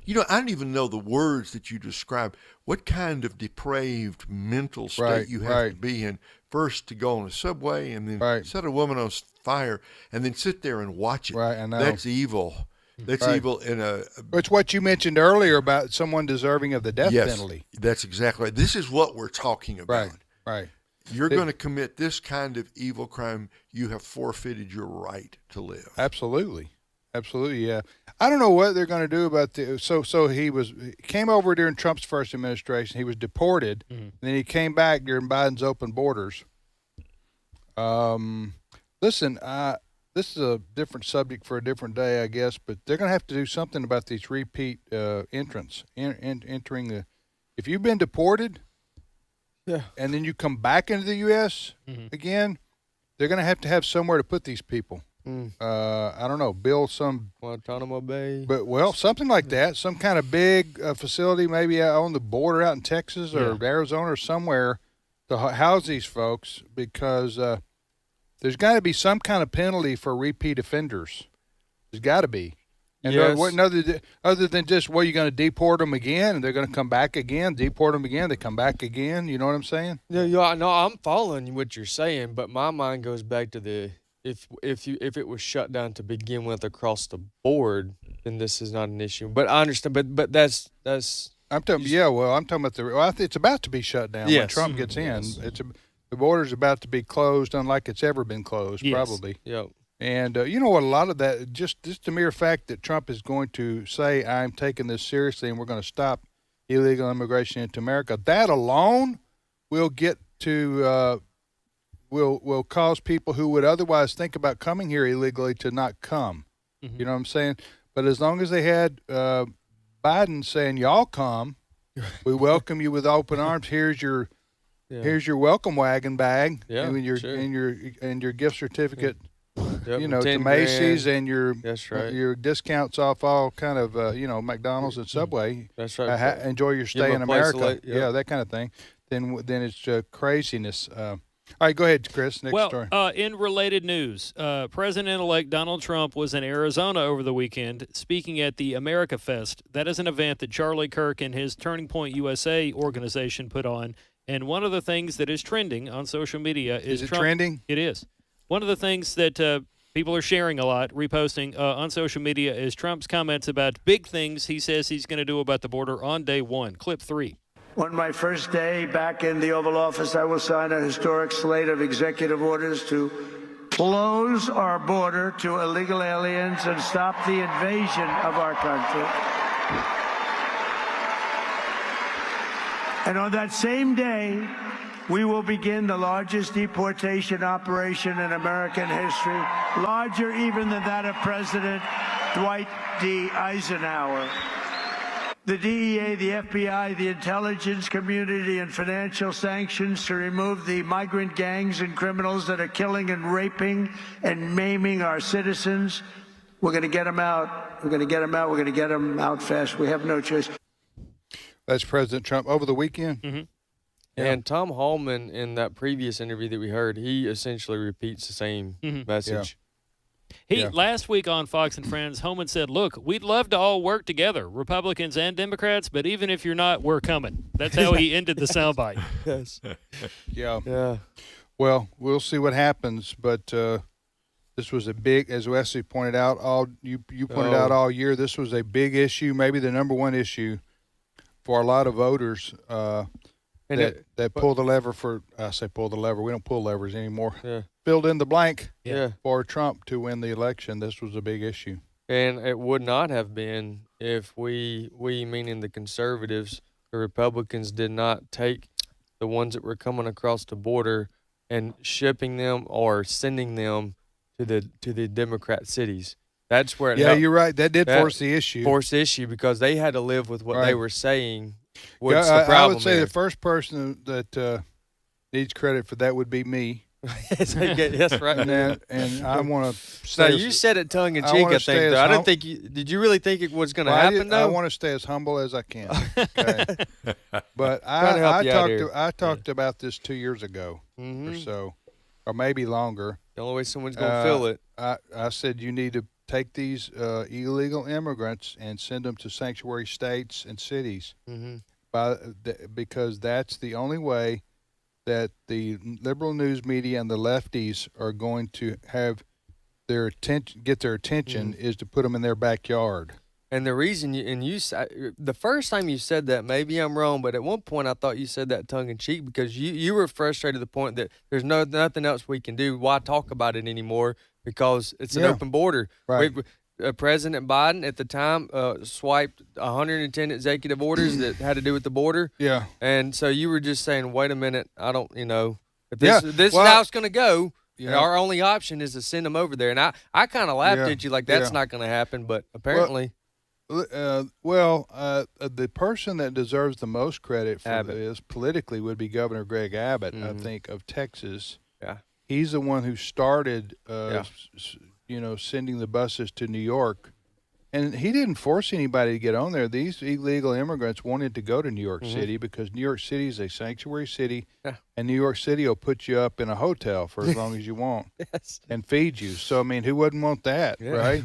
I don't even know the words that you describe. What kind of depraved mental state you have to be in first to go on a subway and then set a woman on fire and then sit there and watch it. Right, I know. That's evil. That's evil in a. It's what you mentioned earlier about someone deserving of the death penalty. That's exactly right. This is what we're talking about. Right. You're going to commit this kind of evil crime, you have forfeited your right to live. Absolutely, yeah. I don't know what they're going to do about the. So he came over during Trump's first administration. He was deported, and then he came back during Biden's open borders. Listen, this is a different subject for a different day, I guess, but they're going to have to do something about these repeat entrants entering the. If you've been deported, and then you come back into the U.S. again, they're going to have somewhere to put these people. I don't know, build some Guantanamo Bay, something like that, some kind of big facility, maybe out on the border out in Texas or Arizona or somewhere to house these folks, because there's got to be some kind of penalty for repeat offenders. There's got to be. And other than just, you're going to deport them again, and they're going to come back again, deport them again, they come back again. You know what I'm saying? Yeah, no, I'm following what you're saying, but my mind goes back to the if it was shut down to begin with across the board, then this is not an issue. But I understand. But that's. I'm talking. I'm talking about it's about to be shut down when Trump gets in. The border's about to be closed, unlike it's ever been closed, probably. Yep. And you know what? A lot of that, just the mere fact that Trump is going to say, "I'm taking this seriously, and we're going to stop illegal immigration into America," that alone will get to. Will cause people who would otherwise think about coming here illegally to not come. You know what I'm saying? But as long as they had Biden saying, "Y'all come, we welcome you with open arms. Here's your welcome wagon bag, and your gift certificate, to Macy's and your discounts off all kind of McDonald's and Subway. That's right. Enjoy your stay in America. That kind of thing. Then it's craziness." All right, go ahead, Chris. Next story. In related news, President-elect Donald Trump was in Arizona over the weekend speaking at the America Fest. That is an event that Charlie Kirk and his Turning Point USA organization put on. And one of the things that is trending on social media is it Trump. Trending? It is. One of the things that people are sharing a lot, reposting on social media, is Trump's comments about big things he says he's going to do about the border on day one. Clip 3. On my first day back in the Oval Office, I will sign a historic slate of executive orders to close our border to illegal aliens and stop the invasion of our country. And on that same day, we will begin the largest deportation operation in American history, larger even than that of President Dwight D. Eisenhower. The DEA, the FBI, the intelligence community, and financial sanctions to remove the migrant gangs and criminals that are killing and raping and maiming our citizens. We're going to get them out. We're going to get them out. We're going to get them out fast. We have no choice. That's President Trump over the weekend. Mm-hmm. Yeah. And Tom Hallman, in that previous interview that we heard, he essentially repeats the same message. Last week on Fox and Friends, Holman said, "Look, we'd love to all work together, Republicans and Democrats, but even if you're not, we're coming." That's how he ended the soundbite. Yes. Yeah. Well, we'll see what happens, but this was a big, as Wesley pointed out, you pointed out all year, this was a big issue, maybe the number one issue for a lot of voters that pull the lever for. I say pull the lever. We don't pull levers anymore. Yeah. Filled in the blank for Trump to win the election. This was a big issue. And it would not have been if we meaning the conservatives, the Republicans, did not take the ones that were coming across the border and shipping them or sending them to the Democrat cities. That's where you're right. That did force the issue. Force the issue because they had to live with what they were saying. What's the problem? I would say the first person that needs credit for that would be me. That's right. And I want to say. No, you said it tongue in cheek. I think. Though. I didn't think. Did you really think it was going to happen? Though I want to stay as humble as I can. Okay. But I talked about this 2 years ago or so, or maybe longer. The only way someone's going to feel it. I said you need to take these illegal immigrants and send them to sanctuary states and cities, because that's the only way that the liberal news media and the lefties are going to have their attention is to put them in their backyard. And the reason the first time you said that, maybe I'm wrong, but at one point I thought you said that tongue in cheek because you were frustrated to the point that there's nothing else we can do. Why talk about it anymore? Because it's an open border. Right. President Biden at the time swiped 110 executive orders that had to do with the border. Yeah. And so you were just saying, wait a minute, I don't, if this is how it's going to go. Yeah. Our only option is to send them over there. And I kind of laughed at you like that's not going to happen, but apparently. The person that deserves the most credit for this politically would be Governor Greg Abbott, I think, of Texas. Yeah. He's the one who started, sending the buses to New York. And he didn't force anybody to get on there. These illegal immigrants wanted to go to New York City because New York City is a sanctuary city, and New York City will put you up in a hotel for as long as you want and feed you. So, I mean, who wouldn't want that, right?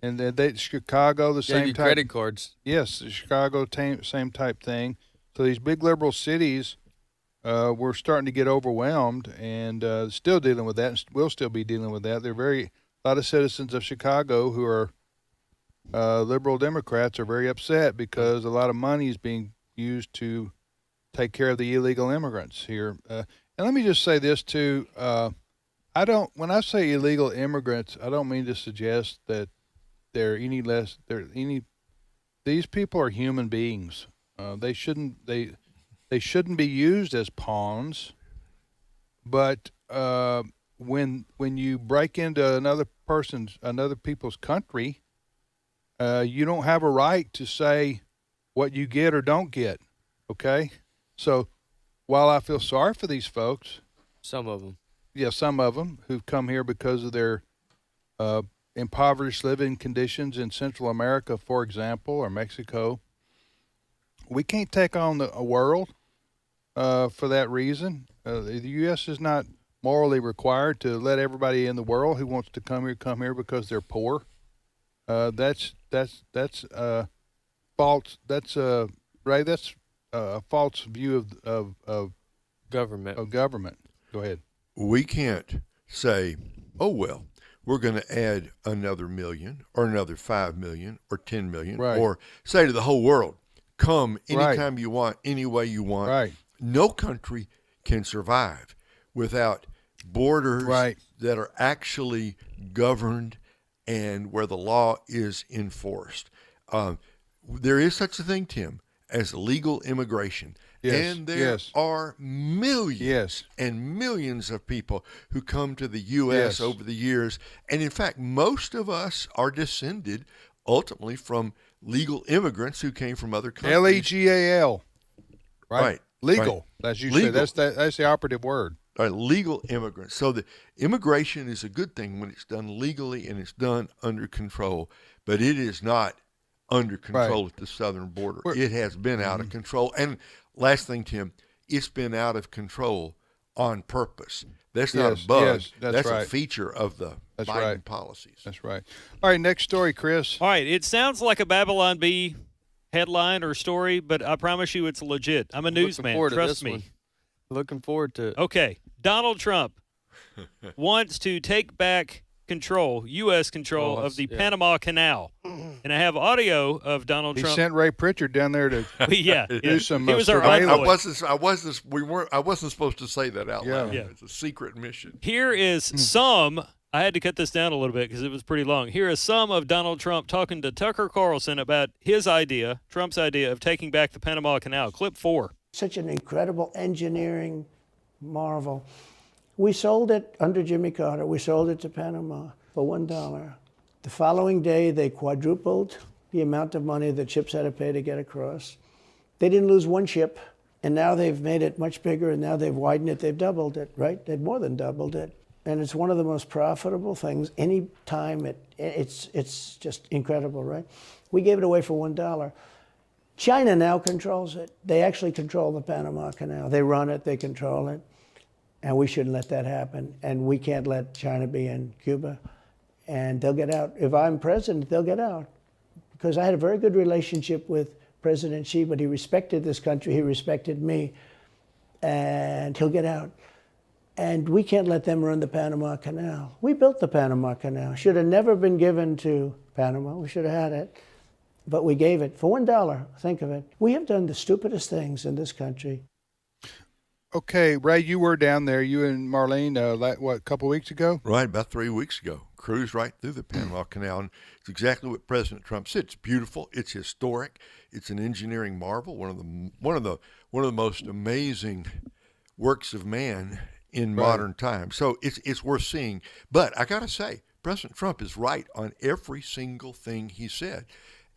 And then Chicago, the same type. Credit cards. Yes, Chicago, same type thing. So these big liberal cities, we're starting to get overwhelmed and still dealing with that, and we'll still be dealing with that. There are a lot of citizens of Chicago who are liberal Democrats are very upset because a lot of money is being used to take care of the illegal immigrants here. And let me just say this too: when I say illegal immigrants, I don't mean to suggest that These people are human beings. They shouldn't be used as pawns. But when you break into another people's country, you don't have a right to say what you get or don't get. Okay, so while I feel sorry for these folks, some of them who've come here because of their impoverished living conditions in Central America, for example, or Mexico, we can't take on a world for that reason. The U.S. is not morally required to let everybody in the world who wants to come here because they're poor. That's false. That's Ray. That's a false view of government. Go ahead. We can't say, oh well, we're going to add another million or another 5 million or 10 million, right, or say to the whole world, come anytime you want, any way you want. Right. No country can survive without borders that are actually governed and where the law is enforced. There is such a thing, Tim, as legal immigration. Yes, and there are millions and millions of people who come to the U.S. over the years. And in fact, most of us are descended ultimately from legal immigrants who came from other countries. Legal, right? Legal, as you legal. say. That's the operative word. Right, legal immigrants. So the immigration is a good thing when it's done legally and it's done under control, but it is not under control at the southern border. It has been out of control. And last thing, Tim, it's been out of control on purpose. That's not a bug. That's a feature of the Biden policies. That's right. All right, next story, Chris. All right, it sounds like a Babylon Bee headline or story, but I promise you it's legit. I'm a newsman. Trust me. Looking forward to it. Okay, Donald Trump wants to take back U.S. control of the Panama Canal. And I have audio of Donald Trump. He sent Ray Pritchard down there to do some he was surveillance. I wasn't supposed to say that out loud. Yeah. It's a secret mission. Here is some. I had to cut this down a little bit because it was pretty long. Here is some of Donald Trump talking to Tucker Carlson about his idea, Trump's idea of taking back the Panama Canal. Clip 4. Such an incredible engineering marvel. We sold it under Jimmy Carter. We sold it to Panama for $1. The following day, they quadrupled the amount of money that ships had to pay to get across. They didn't lose one ship, and now they've made it much bigger, and now they've widened it. They've doubled it, right? They've more than doubled it. And it's one of the most profitable things. Any time it's just incredible, right? We gave it away for $1. China now controls it. They actually control the Panama Canal. They run it, they control it. And we shouldn't let that happen. And we can't let China be in Cuba. And they'll get out. If I'm president, they'll get out. Because I had a very good relationship with President Xi, but he respected this country, he respected me, and he'll get out. And we can't let them run the Panama Canal. We built the Panama Canal. Should have never been given to Panama. We should have had it. But we gave it for $1. Think of it. We have done the stupidest things in this country. Okay, Ray, you were down there. You and Marlene, a couple weeks ago? Right, about 3 weeks ago. Cruised right through the Panama Canal. And it's exactly what President Trump said. It's beautiful. It's historic. It's an engineering marvel. One of the most amazing works of man in modern times. So it's worth seeing. But I got to say, President Trump is right on every single thing he said.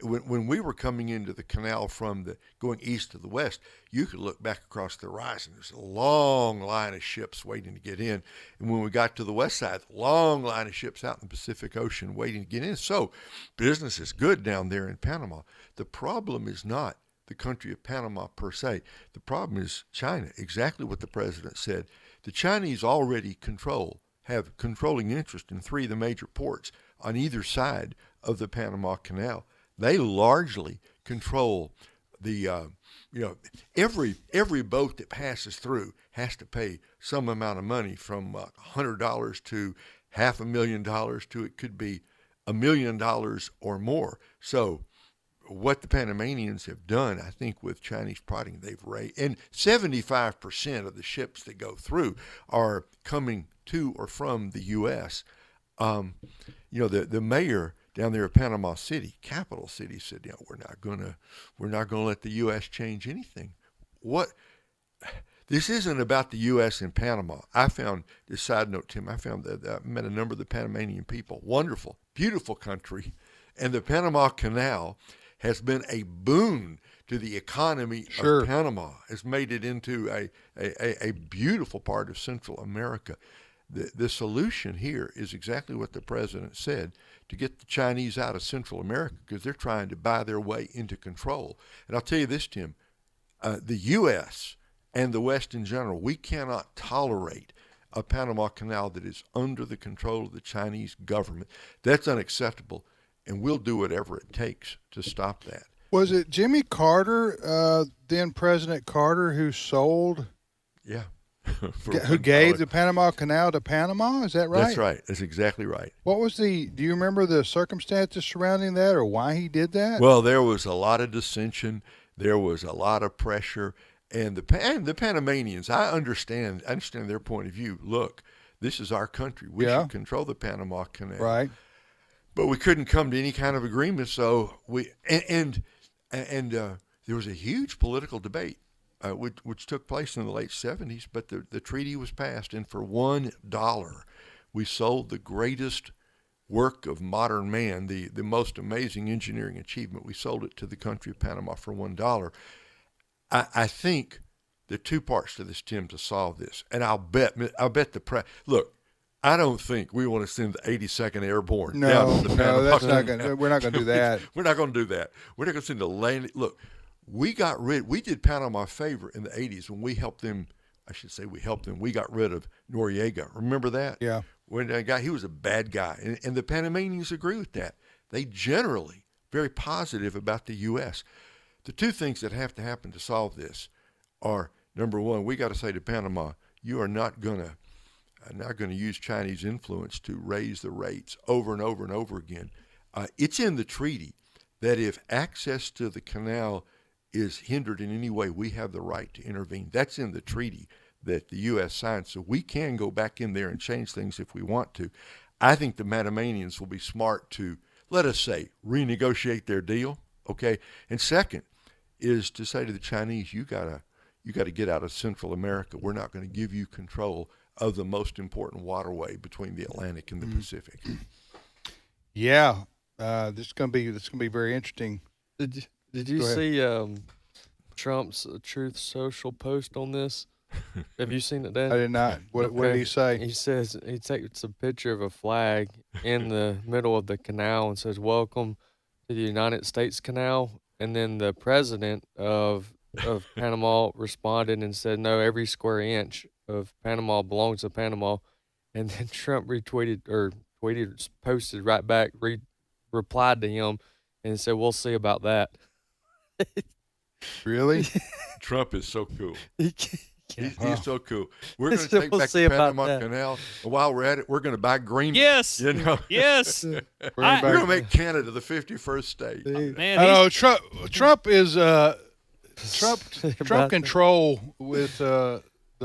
when we were coming into the canal from going east to the west, you could look back across the horizon. There's a long line of ships waiting to get in. And when we got to the west side, long line of ships out in the Pacific Ocean waiting to get in. So business is good down there in Panama. The problem is not the country of Panama per se. The problem is China, exactly what the president said. The Chinese already have controlling interest in 3 of the major ports on either side of the Panama Canal. They largely control the, every boat that passes through has to pay some amount of money, from $100 to $500,000 to it could be $1 million or more. So what the Panamanians have done, I think, with Chinese prodding, they've raised, and 75% of the ships that go through are coming to or from the U.S. The mayor down there at Panama City, capital city, said, we're not gonna let the U.S. change anything. This isn't about the U.S. and Panama. I found this side note, Tim. I found that I met a number of the Panamanian people. Wonderful, beautiful country, and the Panama Canal has been a boon to the economy of Panama. Has made it into a beautiful part of Central America. The solution here is exactly what the president said, to get the Chinese out of Central America, because they're trying to buy their way into control. And I'll tell you this, Tim, the U.S. and the West in general, we cannot tolerate a Panama Canal that is under the control of the Chinese government. That's unacceptable, and we'll do whatever it takes to stop that. Was it Jimmy Carter, then President Carter, who sold? Yeah. Who gave the Panama Canal to Panama? Is that right? That's right. That's exactly right. What was do you remember the circumstances surrounding that, or why he did that? Well, there was a lot of dissension. There was a lot of pressure. And the Panamanians, I understand their point of view. Look, this is our country. We should control the Panama Canal. Right. But we couldn't come to any kind of agreement, so there was a huge political debate. Which took place in the late 70s, but the treaty was passed, and for $1, we sold the greatest work of modern man, the most amazing engineering achievement. We sold it to the country of Panama for $1. I think there are 2 parts to this, Tim, to solve this, and I'll bet look, I don't think we want to send the 82nd Airborne down to the Panama that's Canal. not going. We're not going to do that. We're not going to do that. We're not going to send a land. Look. We did Panama a favor in the 80s when we helped them. I should say we helped them. We got rid of Noriega. Remember that? Yeah. When that guy, he was a bad guy. And the Panamanians agree with that. They generally very positive about the U.S. The 2 things that have to happen to solve this are, number one, we got to say to Panama, you are not going to use Chinese influence to raise the rates over and over and over again. It's in the treaty that if access to the canal is hindered in any way, we have the right to intervene. That's in the treaty that the U.S. signed, so we can go back in there and change things if we want to. I think the Panamanians will be smart to, let us say, renegotiate their deal, okay? And second is to say to the Chinese, you gotta get out of Central America. We're not going to give you control of the most important waterway between the Atlantic and the Pacific. Yeah, this is going to be very interesting. Did you see Trump's Truth Social post on this? Have you seen it, Dad? I did not. What did he say? He says he takes a picture of a flag in the middle of the canal and says, "Welcome to the United States Canal." And then the president of Panama responded and said, "No, every square inch of Panama belongs to Panama." And then Trump posted right back, replied to him, and said, "We'll see about that." Really? Trump is so cool. He's so cool. We're We'll going to take back see the about Panama that. Canal, and while we're at it, we're going to buy Greenland. Yes. You know? Yes. We're going to make Canada the 51st state. Man, I know Trump is Trump control with the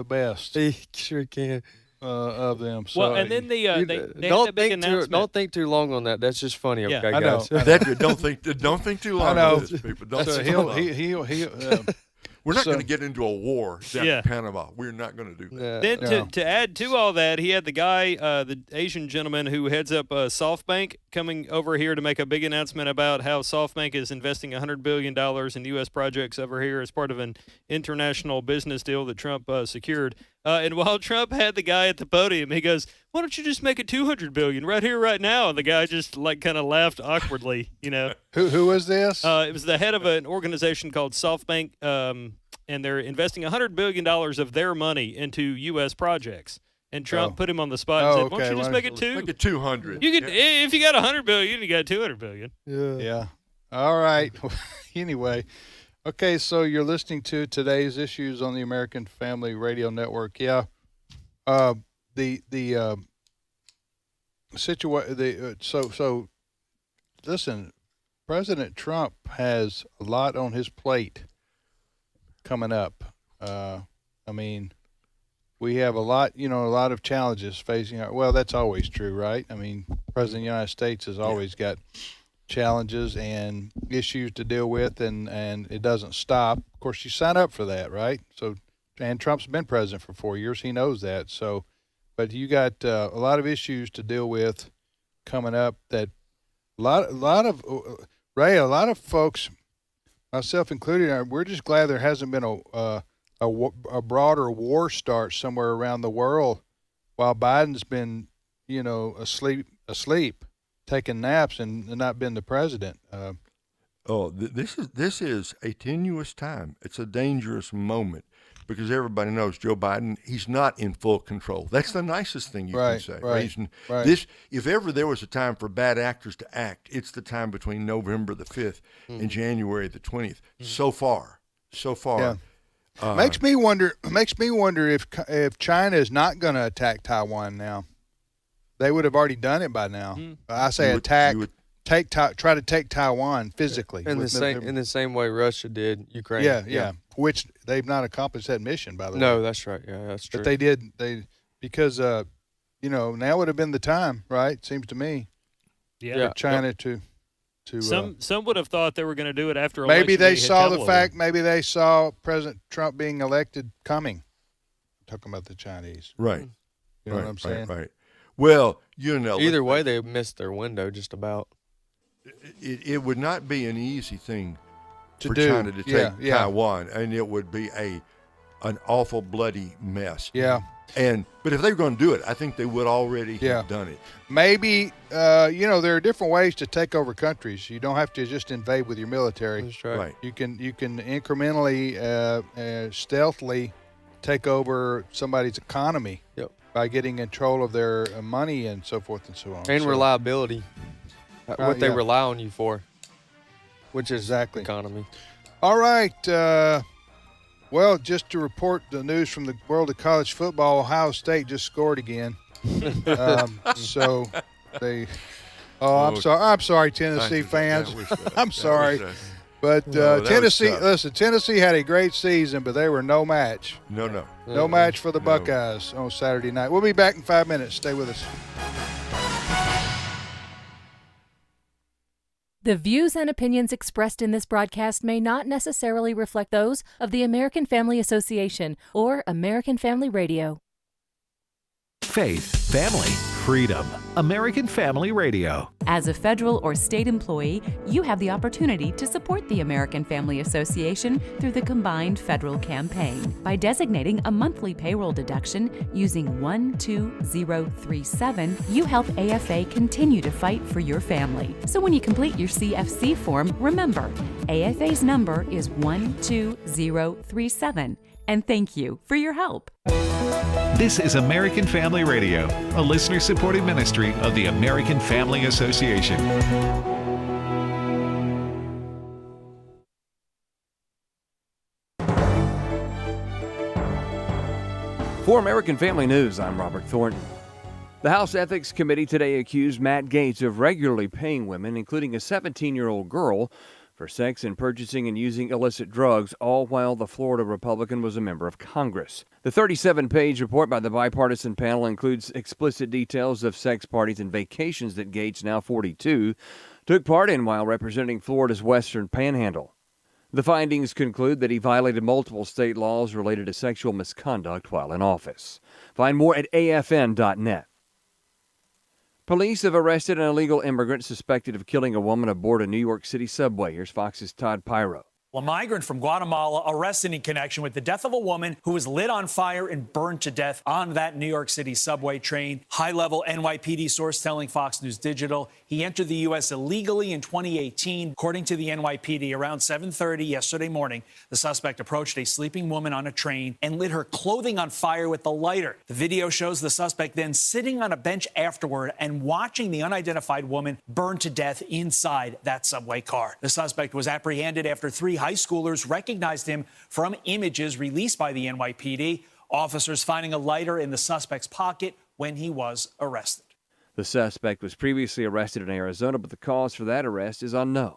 best. He sure can. Of them. So Well, and then they had that big announcement. Don't think too long on that. That's just funny. Yeah. Okay, I know. guys. Don't think too long I know. on this, people. Don't So think too long. he'll We're not going to get into a war down Yeah. in Panama. We're not going to do that. Then to add to all that, he had the guy, the Asian gentleman who heads up SoftBank, coming over here to make a big announcement about how SoftBank is investing $100 billion in U.S. projects over here as part of an international business deal that Trump secured. And while Trump had the guy at the podium, he goes, "Why don't you just make it $200 billion right here, right now?" And the guy just like kind of laughed awkwardly, you know. Who was this? It was the head of an organization called SoftBank, and they're investing $100 billion of their money into U.S. projects. And Trump put him on the spot and said, "Why don't you just make it two? Make it 200. You could, if you got $100 billion, you got $200 billion." Yeah. All right. Anyway, okay. So you're listening to today's issues on the American Family Radio Network. Yeah. So listen, President Trump has a lot on his plate coming up. I mean, we have a lot of challenges facing our, well, that's always true, right? I mean, President of the United States has always got challenges and issues to deal with, and it doesn't stop. Of course, you sign up for that, right? So, and Trump's been president for 4 years. He knows that. So, but you got a lot of issues to deal with coming up. That a lot of folks, myself included, we're just glad there hasn't been a broader war start somewhere around the world while Biden's been, asleep, taking naps, and not been the president. This is a tenuous time. It's a dangerous moment because everybody knows Joe Biden, he's not in full control. That's the nicest thing you can say. Right. If ever there was a time for bad actors to act, it's the time between November the 5th and January the 20th. So far. Yeah. Makes me wonder if China is not going to attack Taiwan now. They would have already done it by now. I say try to take Taiwan physically. In the same way Russia did Ukraine. Yeah. Which they've not accomplished that mission, by the way. No, that's right. Yeah, that's true. But they did. Because now would have been the time, right? Seems to me. Yeah. For China to. Some would have thought they were going to do it after. Maybe they saw the fact. Maybe they saw President Trump being elected coming. Talking about the Chinese. Right. You know what I'm saying? Right. Well, either way, they missed their window just about. It would not be an easy thing for do. China to take Taiwan, and it would be an awful bloody mess. Yeah. But if they were going to do it, I think they would already have done it. Maybe there are different ways to take over countries. You don't have to just invade with your military. That's right. You can incrementally, stealthily take over somebody's economy. Yep. By getting control of their money and so forth and so on. And reliability. What they rely on you for, which is economy. All right. Well, just to report the news from the world of college football, Ohio State just scored again. So they. I'm sorry, Tennessee fans. I'm sorry. But Tennessee had a great season, but they were no match. No match for the Buckeyes on Saturday night. We'll be back in 5 minutes. Stay with us. The views and opinions expressed in this broadcast may not necessarily reflect those of the American Family Association or American Family Radio. Faith, family, freedom. American Family Radio. As a federal or state employee, you have the opportunity to support the American Family Association through the combined federal campaign. By designating a monthly payroll deduction using 12037, you help AFA continue to fight for your family. So when you complete your CFC form, remember, AFA's number is 12037. And thank you for your help. This is American Family Radio, a listener-supported ministry of the American Family Association. For American Family News, I'm Robert Thornton. The House Ethics Committee today accused Matt Gaetz of regularly paying women, including a 17-year-old girl, for sex and purchasing and using illicit drugs, all while the Florida Republican was a member of Congress. The 37-page report by the bipartisan panel includes explicit details of sex parties and vacations that Gaetz, now 42, took part in while representing Florida's Western Panhandle. The findings conclude that he violated multiple state laws related to sexual misconduct while in office. Find more at afn.net. Police have arrested an illegal immigrant suspected of killing a woman aboard a New York City subway. Here's Fox's Todd Pyro. A migrant from Guatemala arrested in connection with the death of a woman who was lit on fire and burned to death on that New York City subway train. High-level NYPD source telling Fox News Digital he entered the U.S. illegally in 2018. According to the NYPD, around 7:30 yesterday morning, the suspect approached a sleeping woman on a train and lit her clothing on fire with the lighter. The video shows the suspect then sitting on a bench afterward and watching the unidentified woman burn to death inside that subway car. The suspect was apprehended after 3 high schoolers recognized him from images released by the NYPD. Officers finding a lighter in the suspect's pocket when he was arrested. The suspect was previously arrested in Arizona, but the cause for that arrest is unknown.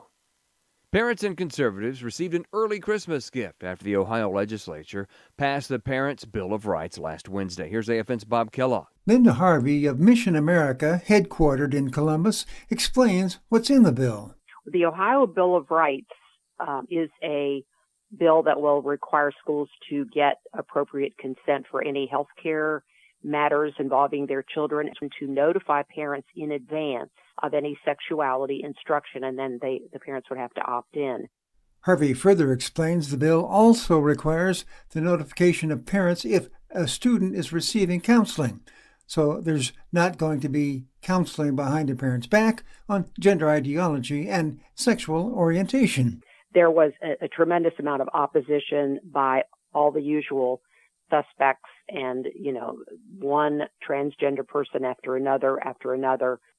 Parents and conservatives received an early Christmas gift after the Ohio legislature passed the Parents' Bill of Rights last Wednesday. Here's AFN's Bob Kellogg. Linda Harvey of Mission America, headquartered in Columbus, explains what's in the bill. The Ohio Bill of Rights is a bill that will require schools to get appropriate consent for any health care matters involving their children and to notify parents in advance of any sexuality instruction, and then the parents would have to opt in. Harvey further explains the bill also requires the notification of parents if a student is receiving counseling. So there's not going to be counseling behind a parent's back on gender ideology and sexual orientation. There was a tremendous amount of opposition by all the usual suspects and, one transgender person after another.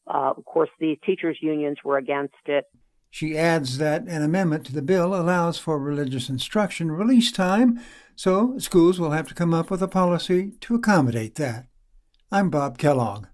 Of course, the teachers' unions were against it. She adds that an amendment to the bill allows for religious instruction release time, so schools will have to come up with a policy to accommodate that. I'm Bob Kellogg.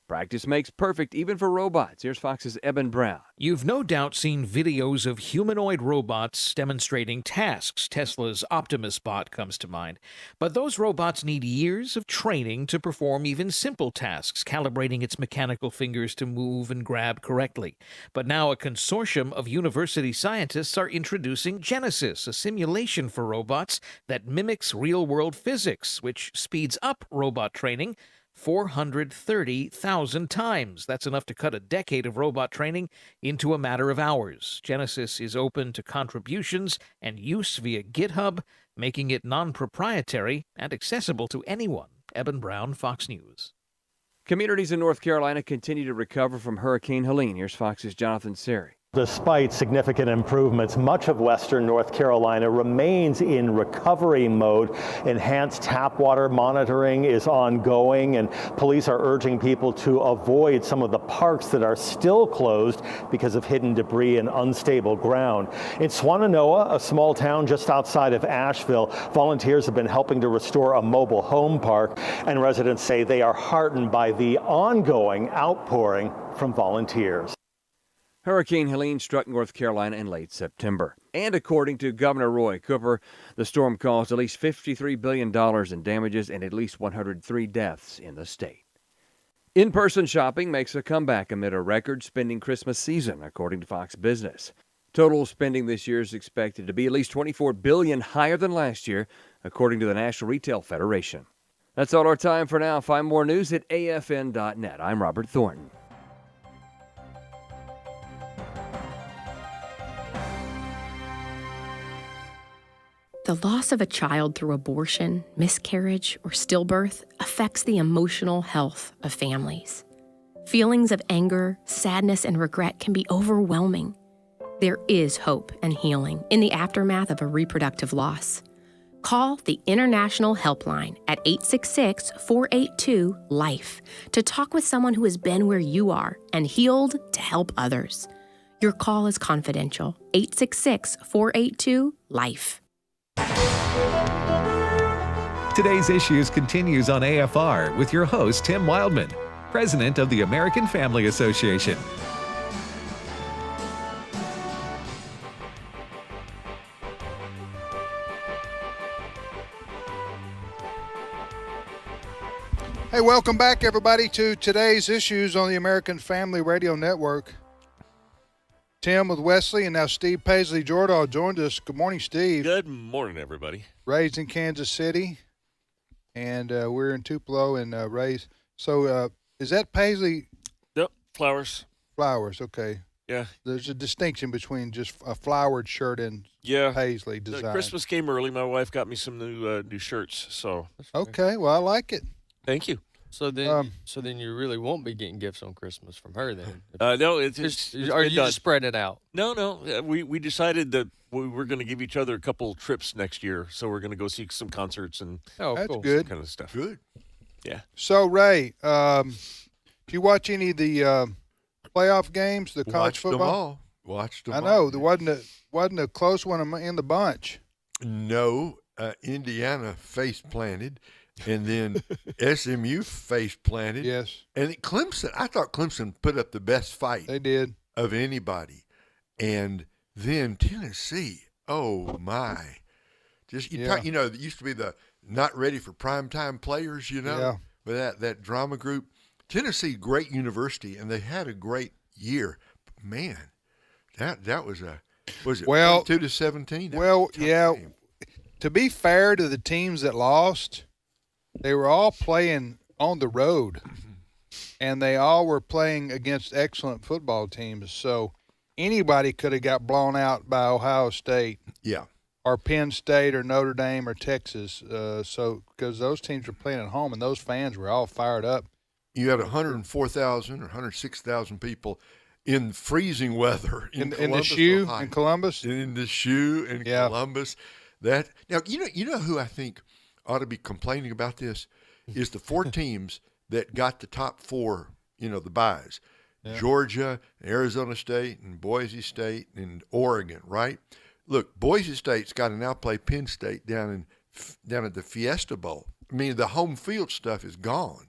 Practice makes perfect, even for robots. Here's Fox's Eben Brown. You've no doubt seen videos of humanoid robots demonstrating tasks. Tesla's Optimus bot comes to mind. But those robots need years of training to perform even simple tasks, calibrating its mechanical fingers to move and grab correctly. But now a consortium of university scientists are introducing Genesis, a simulation for robots that mimics real-world physics, which speeds up robot training 430,000 times. That's enough to cut a decade of robot training into a matter of hours. Genesis is open to contributions and use via GitHub, making it non-proprietary and accessible to anyone. Eben Brown, Fox News. Communities in North Carolina continue to recover from Hurricane Helene. Here's Fox's Jonathan Seri. Despite significant improvements, much of western North Carolina remains in recovery mode. Enhanced tap water monitoring is ongoing, and police are urging people to avoid some of the parks that are still closed because of hidden debris and unstable ground. In Swannanoa, a small town just outside of Asheville, volunteers have been helping to restore a mobile home park, and residents say they are heartened by the ongoing outpouring from volunteers. Hurricane Helene struck North Carolina in late September. And according to Governor Roy Cooper, the storm caused at least $53 billion in damages and at least 103 deaths in the state. In-person shopping makes a comeback amid a record-spending Christmas season, according to Fox Business. Total spending this year is expected to be at least $24 billion higher than last year, according to the National Retail Federation. That's all our time for now. Find more news at afn.net. I'm Robert Thornton. The loss of a child through abortion, miscarriage, or stillbirth affects the emotional health of families. Feelings of anger, sadness, and regret can be overwhelming. There is hope and healing in the aftermath of a reproductive loss. Call the International Helpline at 866-482-LIFE to talk with someone who has been where you are and healed to help others. Your call is confidential. 866-482-LIFE. Today's Issues continues on AFR with your host, Tim Wildmon, president of the American Family Association. Hey, welcome back, everybody, to Today's Issues on the American Family Radio Network. Tim with Wesley, and now Steve Paisley Jordan joined us. Good morning, Steve. Good morning, everybody. Raised in Kansas City, and we're in Tupelo and raised. So is that Paisley? Yep, flowers. Flowers, okay. Yeah. There's a distinction between just a flowered shirt and Paisley design. The Christmas came early. My wife got me some new shirts. So okay, well I like it. Thank you. So then you really won't be getting gifts on Christmas from her then. No, it's are you done. just spreading it out? No. We decided that we were going to give each other a couple trips next year. So we're going to go see some concerts and That's cool. good. Kind of stuff. Good. Yeah. So Ray, do you watch any of the playoff games, the college Watched football? them all. Watched them I all. know there wasn't a close one in the bunch. No, Indiana face planted, and then SMU face planted. Yes. And Clemson, I thought Clemson put up the best fight. They did. Of anybody. And then Tennessee, oh my. Just it used to be the not ready for primetime players, Yeah. But that drama group. Tennessee, great university, and they had a great year. But man, that was it 22-17? Well, yeah. Game. To be fair to the teams that lost, they were all playing on the road, and they all were playing against excellent football teams. So anybody could have got blown out by Ohio State. Yeah. Or Penn State or Notre Dame or Texas. Because those teams were playing at home, and those fans were all fired up. You had 104,000 or 106,000 people in freezing weather in the shoe Ohio. in Columbus. In the shoe in Columbus. That now you know who I think ought to be complaining about this is the four teams that got the top four. The byes: Georgia, Arizona State, and Boise State, and Oregon. Right? Look, Boise State's got to now play Penn State down at the Fiesta Bowl. I mean, the home field stuff is gone.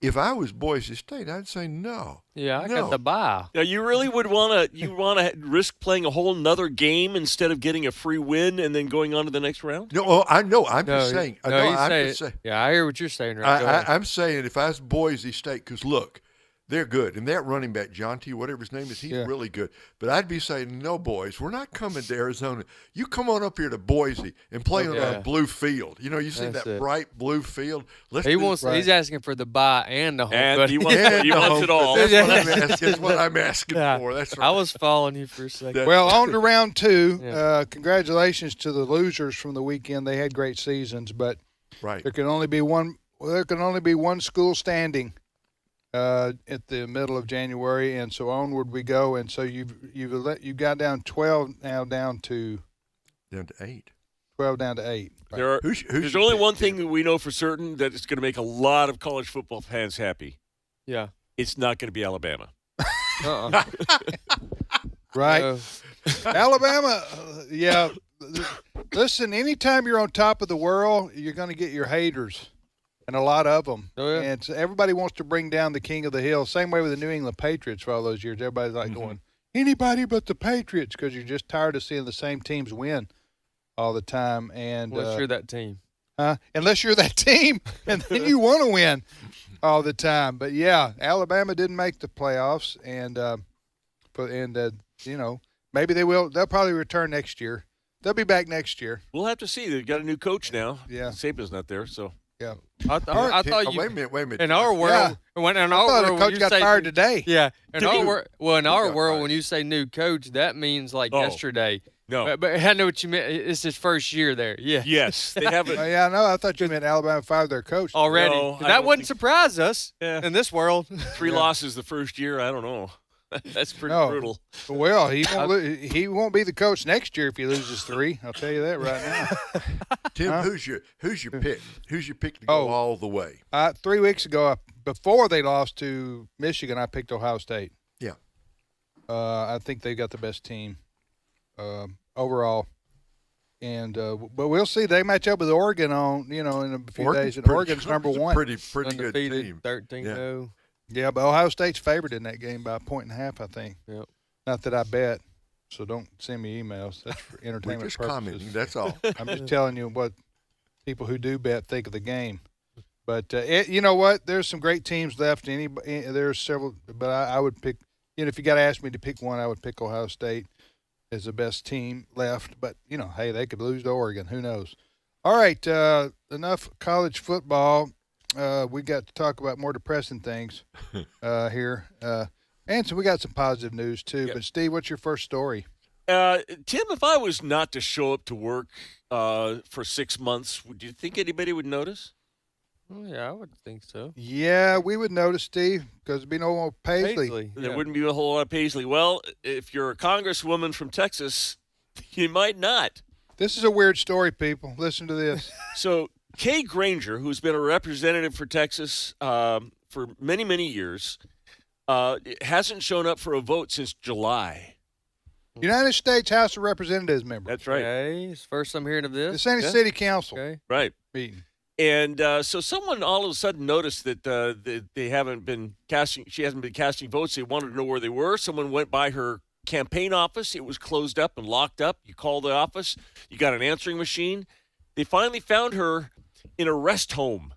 If I was Boise State, I'd say no. Yeah, I got the bye. Now, you really would want to risk playing a whole nother game instead of getting a free win and then going on to the next round? No, I know. I'm just saying. Yeah, I hear what you're saying. Right? I'm saying if I was Boise State, because look, they're good. And that running back, John T., whatever his name is, he's really good. But I'd be saying, no, boys, we're not coming to Arizona. You come on up here to Boise and play on a blue field. You see that bright blue field. He's asking for the bye and the home. And he wants it all. That's what I'm asking for. That's right. I was following you for a second. Well, on to round two. Congratulations to the losers from the weekend. They had great seasons, but there can only be one. There can only be one school standing at the middle of January, and so onward we go. And so you got down 12 now down to 8. 12 down to 8. Right. There's only one thing that we know for certain that is going to make a lot of college football fans happy. Yeah, it's not going to be Alabama. Right. Alabama, listen, anytime you're on top of the world, you're going to get your haters, and a lot of them. Oh, yeah. And so everybody wants to bring down the king of the hill. Same way with the New England Patriots for all those years. Everybody's like going, anybody but the Patriots, because you're just tired of seeing the same teams win all the time. And unless you're that team. Unless you're that team, and then you want to win all the time. But, yeah, Alabama didn't make the playoffs, and maybe they will. They'll probably return next year. They'll be back next year. We'll have to see. They've got a new coach now. Yeah. Saban's not there, so. Yeah. I thought you. Wait a minute. In our world, the coach got fired today. Yeah. In our world, when you say new coach, that means like yesterday. No. But I know what you meant. It's his first year there. Yeah. Yes. They haven't. Yeah, no, I thought you meant Alabama fired their coach already. No, that wouldn't surprise us in this world. 3 losses the first year. I don't know. That's pretty brutal. Well, he won't be the coach next year if he loses 3. I'll tell you that right now. Tim, who's your pick? Who's your pick to go all the way? 3 weeks ago, before they lost to Michigan, I picked Ohio State. Yeah. I think they got the best team overall. And but we'll see. They match up with Oregon in a few days. And Oregon's number 1. Pretty good team. 13-0. Yeah, but Ohio State's favored in that game by 1.5, I think. Yep. Not that I bet, so don't send me emails. That's for entertainment We're just purposes. commenting, that's all. I'm just telling you what people who do bet think of the game. But you know what? There's some great teams left. There's several, but I would pick if you got to ask me to pick one, I would pick Ohio State as the best team left. But, hey, they could lose to Oregon. Who knows? All right, enough college football. We got to talk about more depressing things here. And so we got some positive news, too. But, Steve, what's your first story? Tim, if I was not to show up to work for 6 months, do you think anybody would notice? Oh, yeah, I would think so. Yeah, we would notice, Steve, because there'd be no more Paisley. There wouldn't be a whole lot of Paisley. Well, if you're a congresswoman from Texas, you might not. This is a weird story, people. Listen to this. So Kay Granger, who's been a representative for Texas for many, many years, hasn't shown up for a vote since July. United States House of Representatives member. That's right. Okay, it's first I'm hearing of this. This ain't a city council Right. meeting. And so someone all of a sudden noticed that they haven't been casting. She hasn't been casting votes. They wanted to know where they were. Someone went by her campaign office. It was closed up and locked up. You call the office. You got an answering machine. They finally found her in a rest home.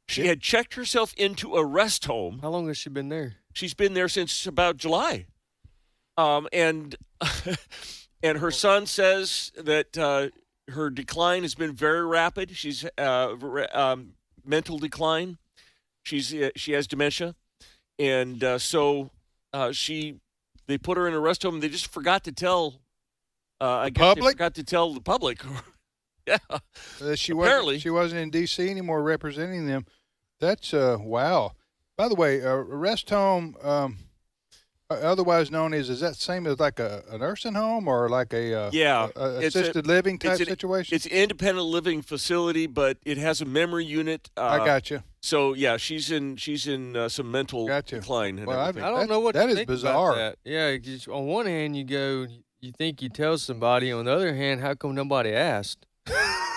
She had checked herself into a rest home. How long has she been there? She's been there since about July. And and her son says that her decline has been very rapid. She's mental decline. She has dementia, and so they put her in a rest home. And they just forgot to tell. I guess they forgot to tell the public. Yeah, She apparently wasn't in D.C. anymore representing them. That's wow. By the way, a rest home, otherwise known as, is that same as like a nursing home or like a assisted living type situation? It's an independent living facility, but it has a memory unit. I got you. So yeah, she's in some mental decline. And Well, everything. I don't know what that to is think bizarre. About that. Yeah, 'cause on one hand you go, you think you tell somebody. On the other hand, how come nobody asked?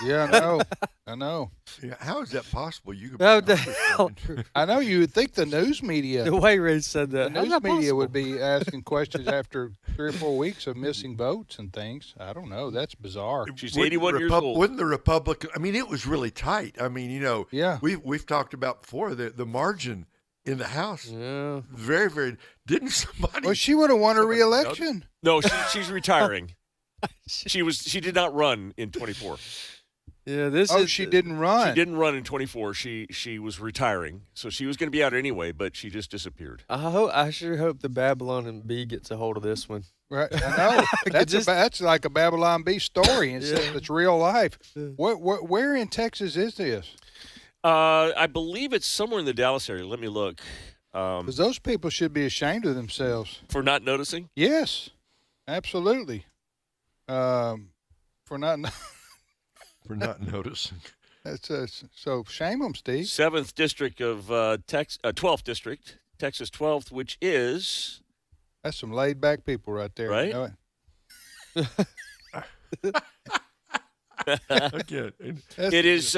Yeah, I know. I know. Yeah, how is that possible? You could How the hell? I know you would think the news media. The way Ray said The that. How's news that media possible? would be asking questions after 3 or 4 weeks of missing votes and things. I don't know. That's bizarre. She's 81 years old. Wouldn't the Republican? I mean, it was really tight. I mean, Yeah. we've talked about before the margin in the House. Yeah. Very, very. Didn't somebody? Well, she would have won a re-election. No, she's retiring. She did not run in 24. Yeah, she didn't run. She didn't run in 24. She was retiring, so she was going to be out anyway, but she just disappeared. I sure hope the Babylon and Bee gets a hold of this one. Right, I know. That's like a Babylon Bee story. It's real life. Where in Texas is this? I believe it's somewhere in the Dallas area. Let me look. Because those people should be ashamed of themselves for not noticing. Yes, absolutely. For not noticing. That's so shame them, Steve. 7th district of 12th district, Texas 12th, which is. That's some laid back people right there. Right. You know it? Okay. It is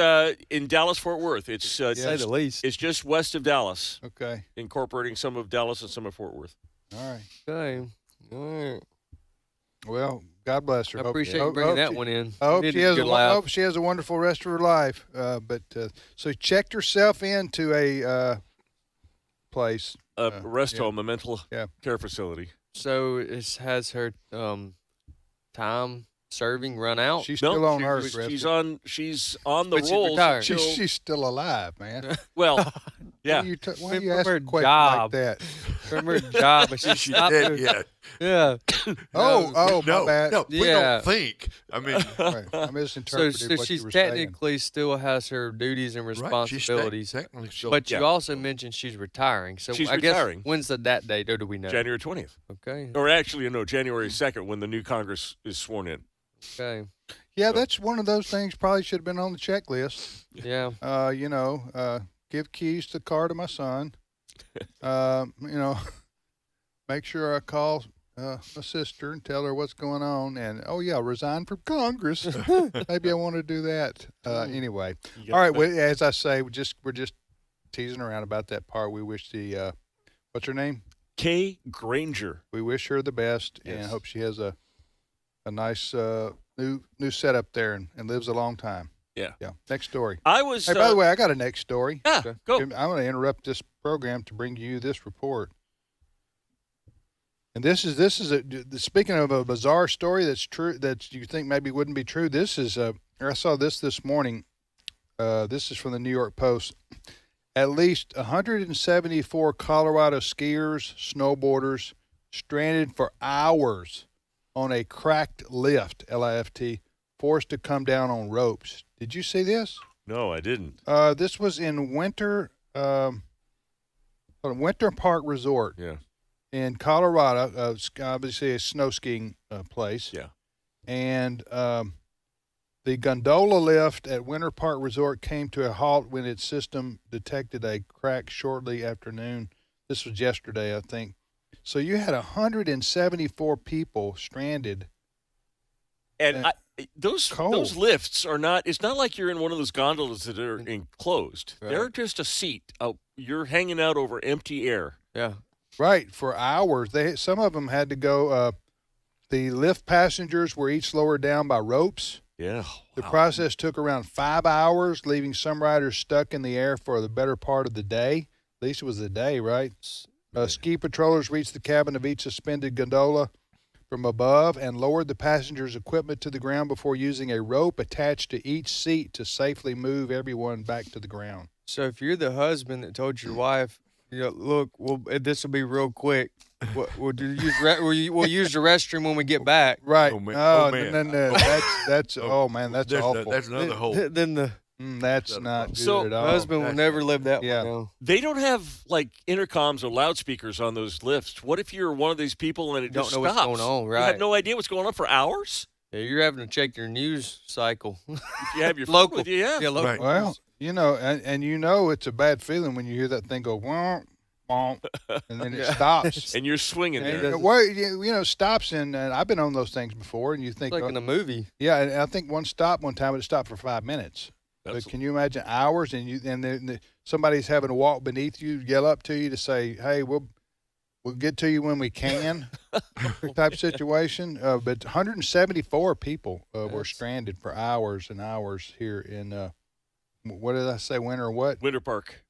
in Dallas Fort Worth. It's say the least. It's just west of Dallas. Okay. Incorporating some of Dallas and some of Fort Worth. All right. Okay. All right. Well, God bless her. I appreciate you bringing that one in. I hope Needed she a has good a laugh. hope she has a wonderful rest of her life. So she checked herself into a place, rest home, a mental care facility. So has her time serving run out? She's still on hers. She's on the But she's roll. retired. She's still alive, man. Well, yeah. Why are you From her asking questions job. like that? From her job, but she's not dead yet. Yeah. Oh, no, my bad. no, we Yeah. don't think. I mean, Right. I misinterpreted So what she's you were saying. technically still has her duties and Right, she's responsibilities. technically still. But you also mentioned she's retiring. So She's I retiring. guess when's that date, or do we know? January 20th. Okay. Or actually, no, January 2nd when the new Congress is sworn in. Okay. Yeah, that's one of those things probably should have been on the checklist. Yeah. Give keys to the car to my son. Make sure I call my sister and tell her what's going on. And, resign from Congress. Maybe I want to do that. Anyway. All right. Well, as I say, we're just teasing around about that part. We wish what's her name? Kay Granger. We wish her the best and hope she has a nice new setup there and lives a long time. Yeah. Yeah. Next story. I was. Hey, by the way, I got a next story. Yeah, go. I'm going to interrupt this program to bring you this report. And this is speaking of a bizarre story that's true, that you think maybe wouldn't be true. This is I saw this morning. This is from the New York Post. At least 174 Colorado skiers, snowboarders stranded for hours on a cracked lift, L-I-F-T, forced to come down on ropes. Did you see this? No, I didn't. This was in Winter Park Resort. Yeah. In Colorado, obviously a snow skiing place. Yeah. And the gondola lift at Winter Park Resort came to a halt when its system detected a crack shortly after noon. This was yesterday, I think. So you had 174 people stranded. And those lifts are not. It's not like you're in one of those gondolas that are enclosed. Right. They're just a seat. You're hanging out over empty air. Yeah. Right, for hours. Some of them had to go. The lift passengers were each lowered down by ropes. Yeah. The process took around 5 hours, leaving some riders stuck in the air for the better part of the day. At least it was a day, right? Ski patrollers reached the cabin of each suspended gondola from above and lowered the passengers' equipment to the ground before using a rope attached to each seat to safely move everyone back to the ground. So if you're the husband that told your wife, look, this will be real quick. We'll use the restroom when we get back. Right. Oh, man. Oh, Oh, man. That's that's awful. That's another whole. That's not good So, at all. Husband will never live that one down. They don't have like intercoms or loudspeakers on those lifts. What if you're one of these people and it Don't just know what's stops? going on, You right. have no idea what's going on for hours. Yeah, you're having to check your news cycle. If you have your phone Local. with you, yeah. Yeah, local. Right. Well, and it's a bad feeling when you hear that thing go womp, womp, and then it stops. And you're swinging there. And, stops and I've been on those things before, and you think It's like in a movie. Yeah, and I think one time it stopped for 5 minutes. But can you imagine hours and then somebody's having to walk beneath you, yell up to you to say, "Hey, we'll get to you when we can," type situation. But 174 people were stranded for hours and hours here in what did I say? Winter what? Winter Park.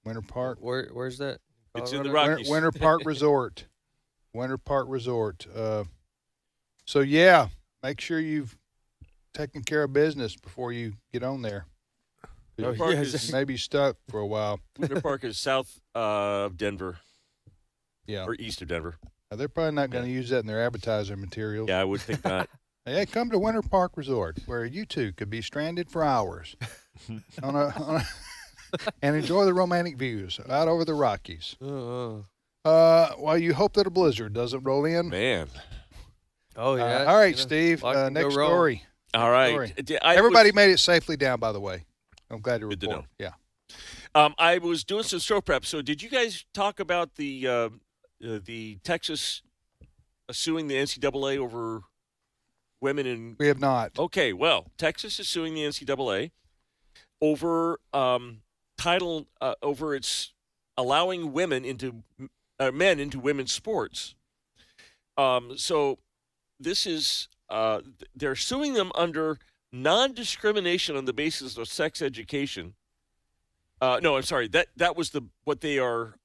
Winter Park. Where's that? It's in the Colorado? Rockies. Winter Park Resort. Winter Park Resort. So yeah, make sure you've taken care of business before you get on there. Winter Park is Maybe stuck for a while. Winter Park is south of Denver. Yeah. Or east of Denver. They're probably not going to use that in their advertising materials. Yeah, I would think not. Hey, come to Winter Park Resort, where you two could be stranded for hours and enjoy the romantic views out over the Rockies. While you hope that a blizzard doesn't roll in. Man. Oh, yeah. All right, Steve. Next story. All right. Everybody made it safely down, by the way. I'm glad to report. Good to know. Yeah. I was doing some show prep. So did you guys talk about the Texas suing the NCAA over women in? We have not. Okay, well, Texas is suing the NCAA over over its allowing men into women's sports. So this is they're suing them under non-discrimination on the basis of sex education. No, I'm sorry. That was what they are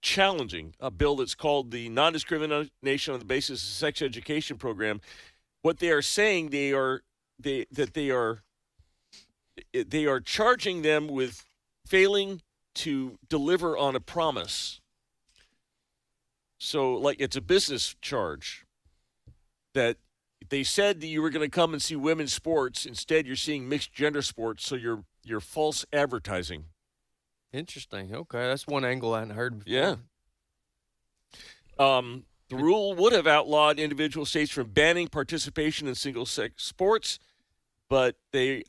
challenging, a bill that's called the Non-Discrimination on the Basis of Sex Education Program. What they are saying they are charging them with failing to deliver on a promise. So, like, it's a business charge that they said that you were going to come and see women's sports. Instead, you're seeing mixed gender sports. So you're false advertising. Interesting. Okay, that's one angle I hadn't heard before. Yeah. The rule would have outlawed individual states from banning participation in single-sex sports, but they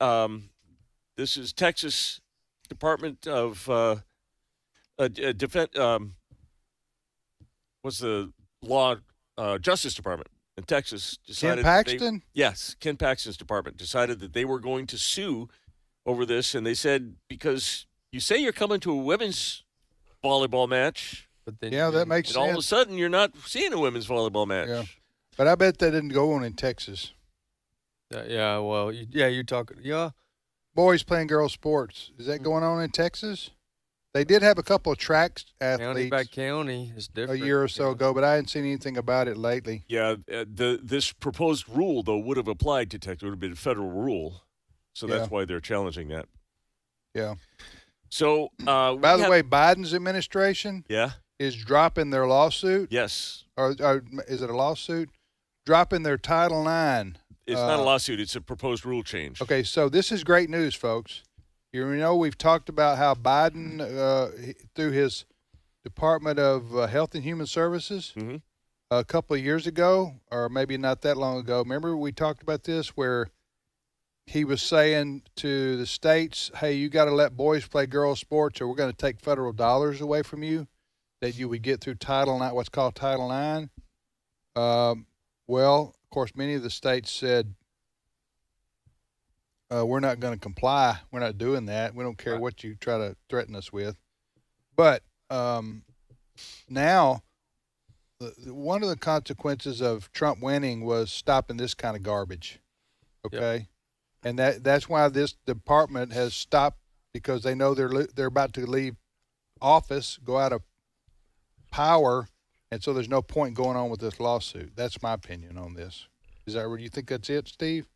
this is Texas Department of Defense. What's the law? Justice Department in Texas decided. Ken Paxton? Yes, Ken Paxton's department decided that they were going to sue over this, and they said because you say you're coming to a women's volleyball match, but then that makes and sense. all of a sudden you're not seeing a women's volleyball match. Yeah. But I bet that didn't go on in Texas. Yeah, well, you're talking. Yeah. Boys playing girls sports. Is that going on in Texas? They did have a couple of track County athletes by county is a different. year or so ago, but I hadn't seen anything about it lately. Yeah, this proposed rule, though, would have applied to Texas. It would have been a federal rule. So Yeah. that's why they're challenging that. Yeah. So, by the way, Biden's administration is dropping their lawsuit. Yes. Or is it a lawsuit? Dropping their Title IX. It's not a lawsuit. It's a proposed rule change. Okay, so this is great news, folks. You know, we've talked about how Biden, through his Department of Health and Human Services, a couple of years ago, or maybe not that long ago, remember we talked about this where he was saying to the states, hey, you got to let boys play girls sports or we're going to take federal dollars away from you that you would get through Title IX, what's called Title IX. Well, of course, many of the states said, we're not going to comply. We're not doing that. We don't care what you try to threaten us with. But now, one of the consequences of Trump winning was stopping this kind of garbage. Okay, and that's why this department has stopped, because they know they're about to leave office, go out of power, and so there's no point going on with this lawsuit. That's my opinion on this. Is that what you think? That's it, Steve?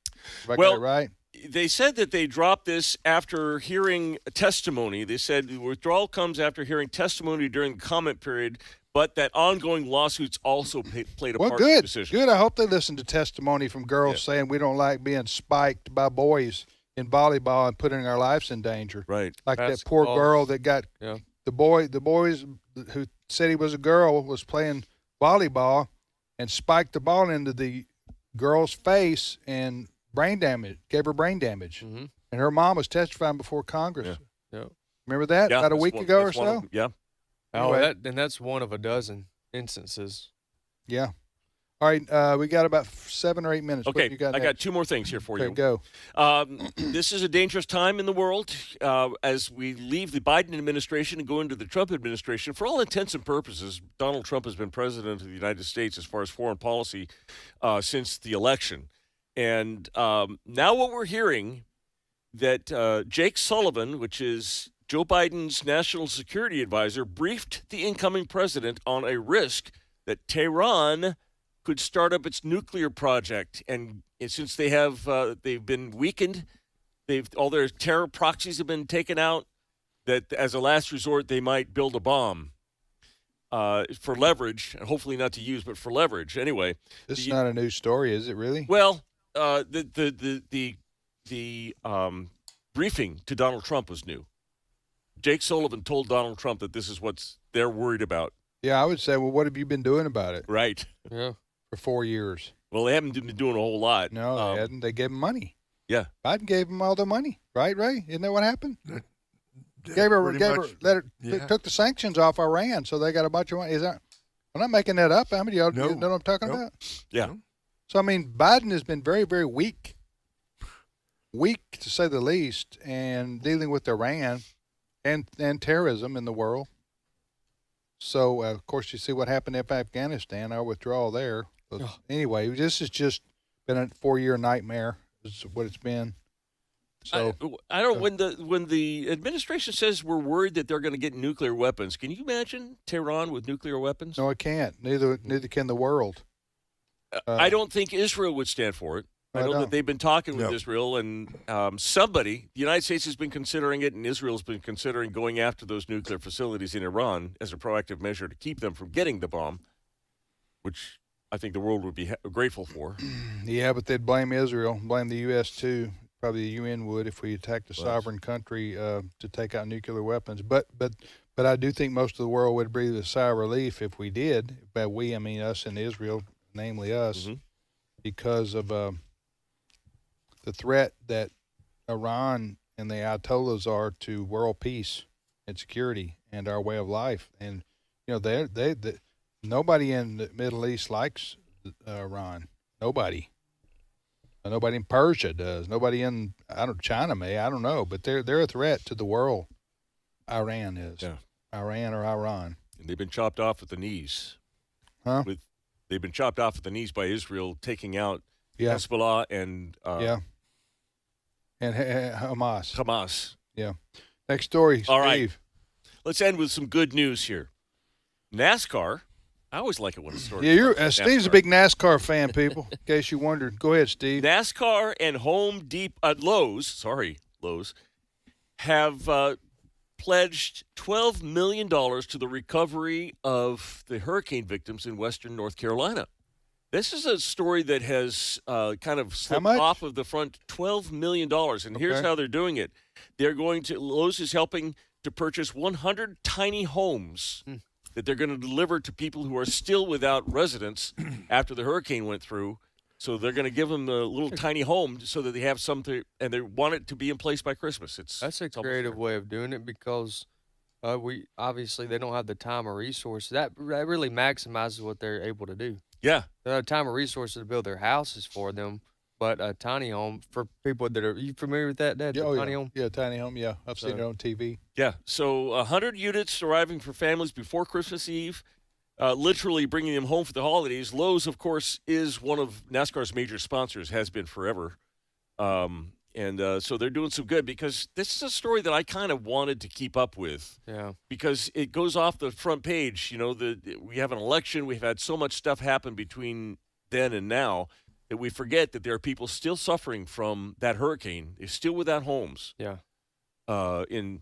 Have I got it right? They said that they dropped this after hearing testimony. They said the withdrawal comes after hearing testimony during the comment period, but that ongoing lawsuits also played a part in the decision. Good. I hope they listened to testimony from girls saying we don't like being spiked by boys in volleyball and putting our lives in danger. Right. Like that poor girl that got the boys who said he was a girl was playing volleyball and spiked the ball into the girl's face and brain damage, gave her brain damage. And her mom was testifying before Congress. Remember that? About a week ago or so? Yeah. Oh, Anyway. that's one of a dozen instances. Yeah. All right, we got about 7 or 8 minutes. What Okay, you got I next? got 2 more things here for you. Go. This is a dangerous time in the world as we leave the Biden administration and go into the Trump administration. For all intents and purposes, Donald Trump has been president of the United States as far as foreign policy since the election. And now what we're hearing that Jake Sullivan, which is Joe Biden's national security advisor, briefed the incoming president on a risk that Tehran could start up its nuclear project. And since they have they've been weakened, all their terror proxies have been taken out, that as a last resort they might build a bomb for leverage, and hopefully not to use, but for leverage anyway. This is not a new story, is it really? Well, the briefing to Donald Trump was new. Jake Sullivan told Donald Trump that this is what they're worried about. Yeah, I would say, well, what have you been doing about it? Right. Yeah. For 4 years. Well, they haven't been doing a whole lot. No, they hadn't. They gave him money. Yeah. Biden gave him all the money, right, Ray? Isn't that what happened? Took the sanctions off Iran, so they got a bunch of money. I'm not making that up. How many of y'all know what I'm talking about? Yeah. So, I mean, Biden has been very, very weak to say the least, and dealing with Iran and terrorism in the world. So, of course, you see what happened in Afghanistan, our withdrawal there. But anyway, this has just been a 4-year nightmare is what it's been. So I don't when the administration says we're worried that they're going to get nuclear weapons. Can you imagine Tehran with nuclear weapons? No, I can't. Neither can the world. I don't think Israel would stand for it. I know that they've been talking with Israel, and the United States has been considering it, and Israel's been considering going after those nuclear facilities in Iran as a proactive measure to keep them from getting the bomb, which I think the world would be grateful for. Yeah, but they'd blame Israel, blame the U.S. too. Probably the UN would if we attacked a sovereign country to take out nuclear weapons. But I do think most of the world would breathe a sigh of relief if we did. By we, I mean us and Israel, namely us, because of the threat that Iran and the Ayatollahs are to world peace and security and our way of life. And they nobody in the Middle East likes Iran. Nobody. Nobody in Persia does. Nobody in China may. I don't know, but they're a threat to the world. Iran is. Yeah. Iran or Iran. And they've been chopped off at the knees. Huh? They've been chopped off at the knees by Israel, taking out Yeah. Hezbollah and and Hamas. Hamas. Yeah. Next story, Steve. All right. let's end with some good news here. NASCAR. I always like it when it's Yeah, Steve's a big NASCAR fan, people. In case you wondered, go ahead, Steve. NASCAR and Lowe's have pledged $12 million to the recovery of the hurricane victims in western North Carolina. This is a story that has kind of slipped off of the front. $12 million, and here's how they're doing it. Lowe's is helping to purchase 100 tiny homes that they're going to deliver to people who are still without residence after the hurricane went through. So they're going to give them a little tiny home so that they have something, and they want it to be in place by Christmas. That's a creative way of doing it because we obviously they don't have the time or resources. That really maximizes what they're able to do. Yeah. They don't have time or resources to build their houses for them, but a tiny home for people that are – you familiar with that, Dad? Tiny home? Yeah, tiny home, yeah. I've seen it on TV. Yeah, so 100 units arriving for families before Christmas Eve, literally bringing them home for the holidays. Lowe's, of course, is one of NASCAR's major sponsors, has been forever. So they're doing some good because this is a story that I kind of wanted to keep up with. Yeah. Because it goes off the front page. You know, we have an election. We've had so much stuff happen between then and now that we forget that there are people still suffering from that hurricane. They're still without homes. Yeah. In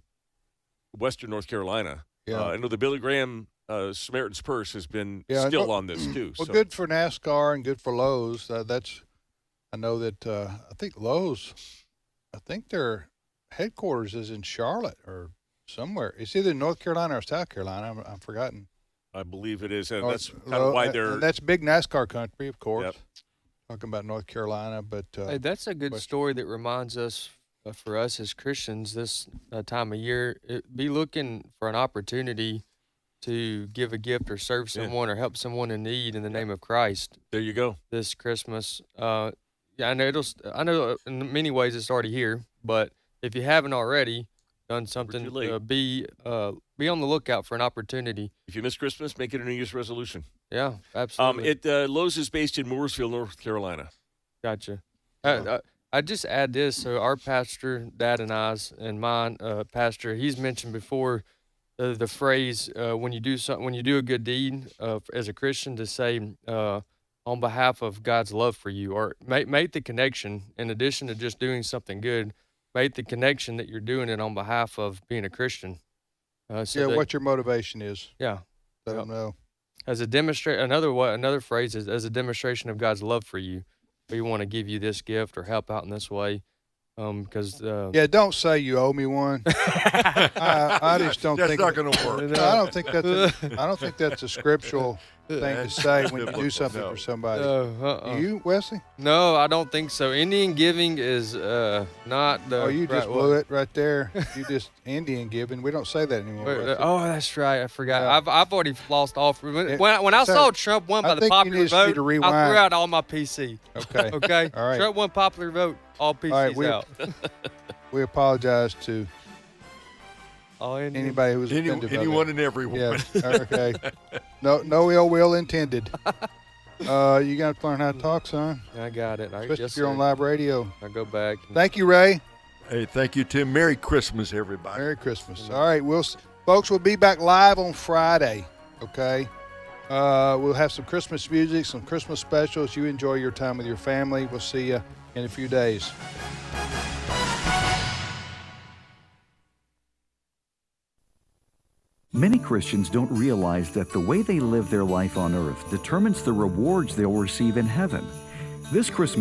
western North Carolina. Yeah. I know the Billy Graham Samaritan's Purse has been still on this too. Well, good for NASCAR and good for Lowe's. I know that I think Lowe's, I think their headquarters is in Charlotte or somewhere. It's either North Carolina or South Carolina. I'm forgotten. I believe it is, and that's kind of why they're. And that's big NASCAR country, of course. Yep. Talking about North Carolina, but hey, that's a good story that reminds us, for us as Christians, this time of year, be looking for an opportunity to give a gift or serve someone or help someone in need in the name of Christ. There you go. This Christmas, I know in many ways it's already here, but if you haven't already done something, be on the lookout for an opportunity. If you miss Christmas, make it a New Year's resolution. Yeah, absolutely. Lowe's is based in Mooresville, North Carolina. Gotcha. I just add this. So our pastor, Dad and I's, and mine, pastor, he's mentioned before the phrase when you do a good deed as a Christian, to say on behalf of God's love for you, or make the connection in addition to just doing something good. Make the connection that you're doing it on behalf of being a Christian. What your motivation is. Yeah. Let them know. As a another phrase is as a demonstration of God's love for you. We want to give you this gift or help out in this way. Because don't say you owe me one. I just don't think that's not going to work. I don't think that's a scriptural thing to say when you do something for somebody. You, Wesley? No, I don't think so. Indian giving is not the. Oh, you just blew it right there. You just Indian giving. We don't say that anymore. That's right. I forgot. Yeah. I've already lost all. When I saw Trump won by the popular vote, I threw out all my PC. Okay. Okay. All right. Trump won popular vote. All PCs out. We apologize to anybody who was offended by anyone that. and everyone. Yeah. Okay. No ill will intended. You got to learn how to talk, son. I got it. Especially if you're on live radio. I go back. Thank you, Ray. Hey, thank you, Tim. Merry Christmas, everybody. Merry Christmas. All right, folks, we'll be back live on Friday. Okay. We'll have some Christmas music, some Christmas specials. You enjoy your time with your family. We'll see you in a few days. Many Christians don't realize that the way they live their life on earth determines the rewards they'll receive in heaven. This Christmas,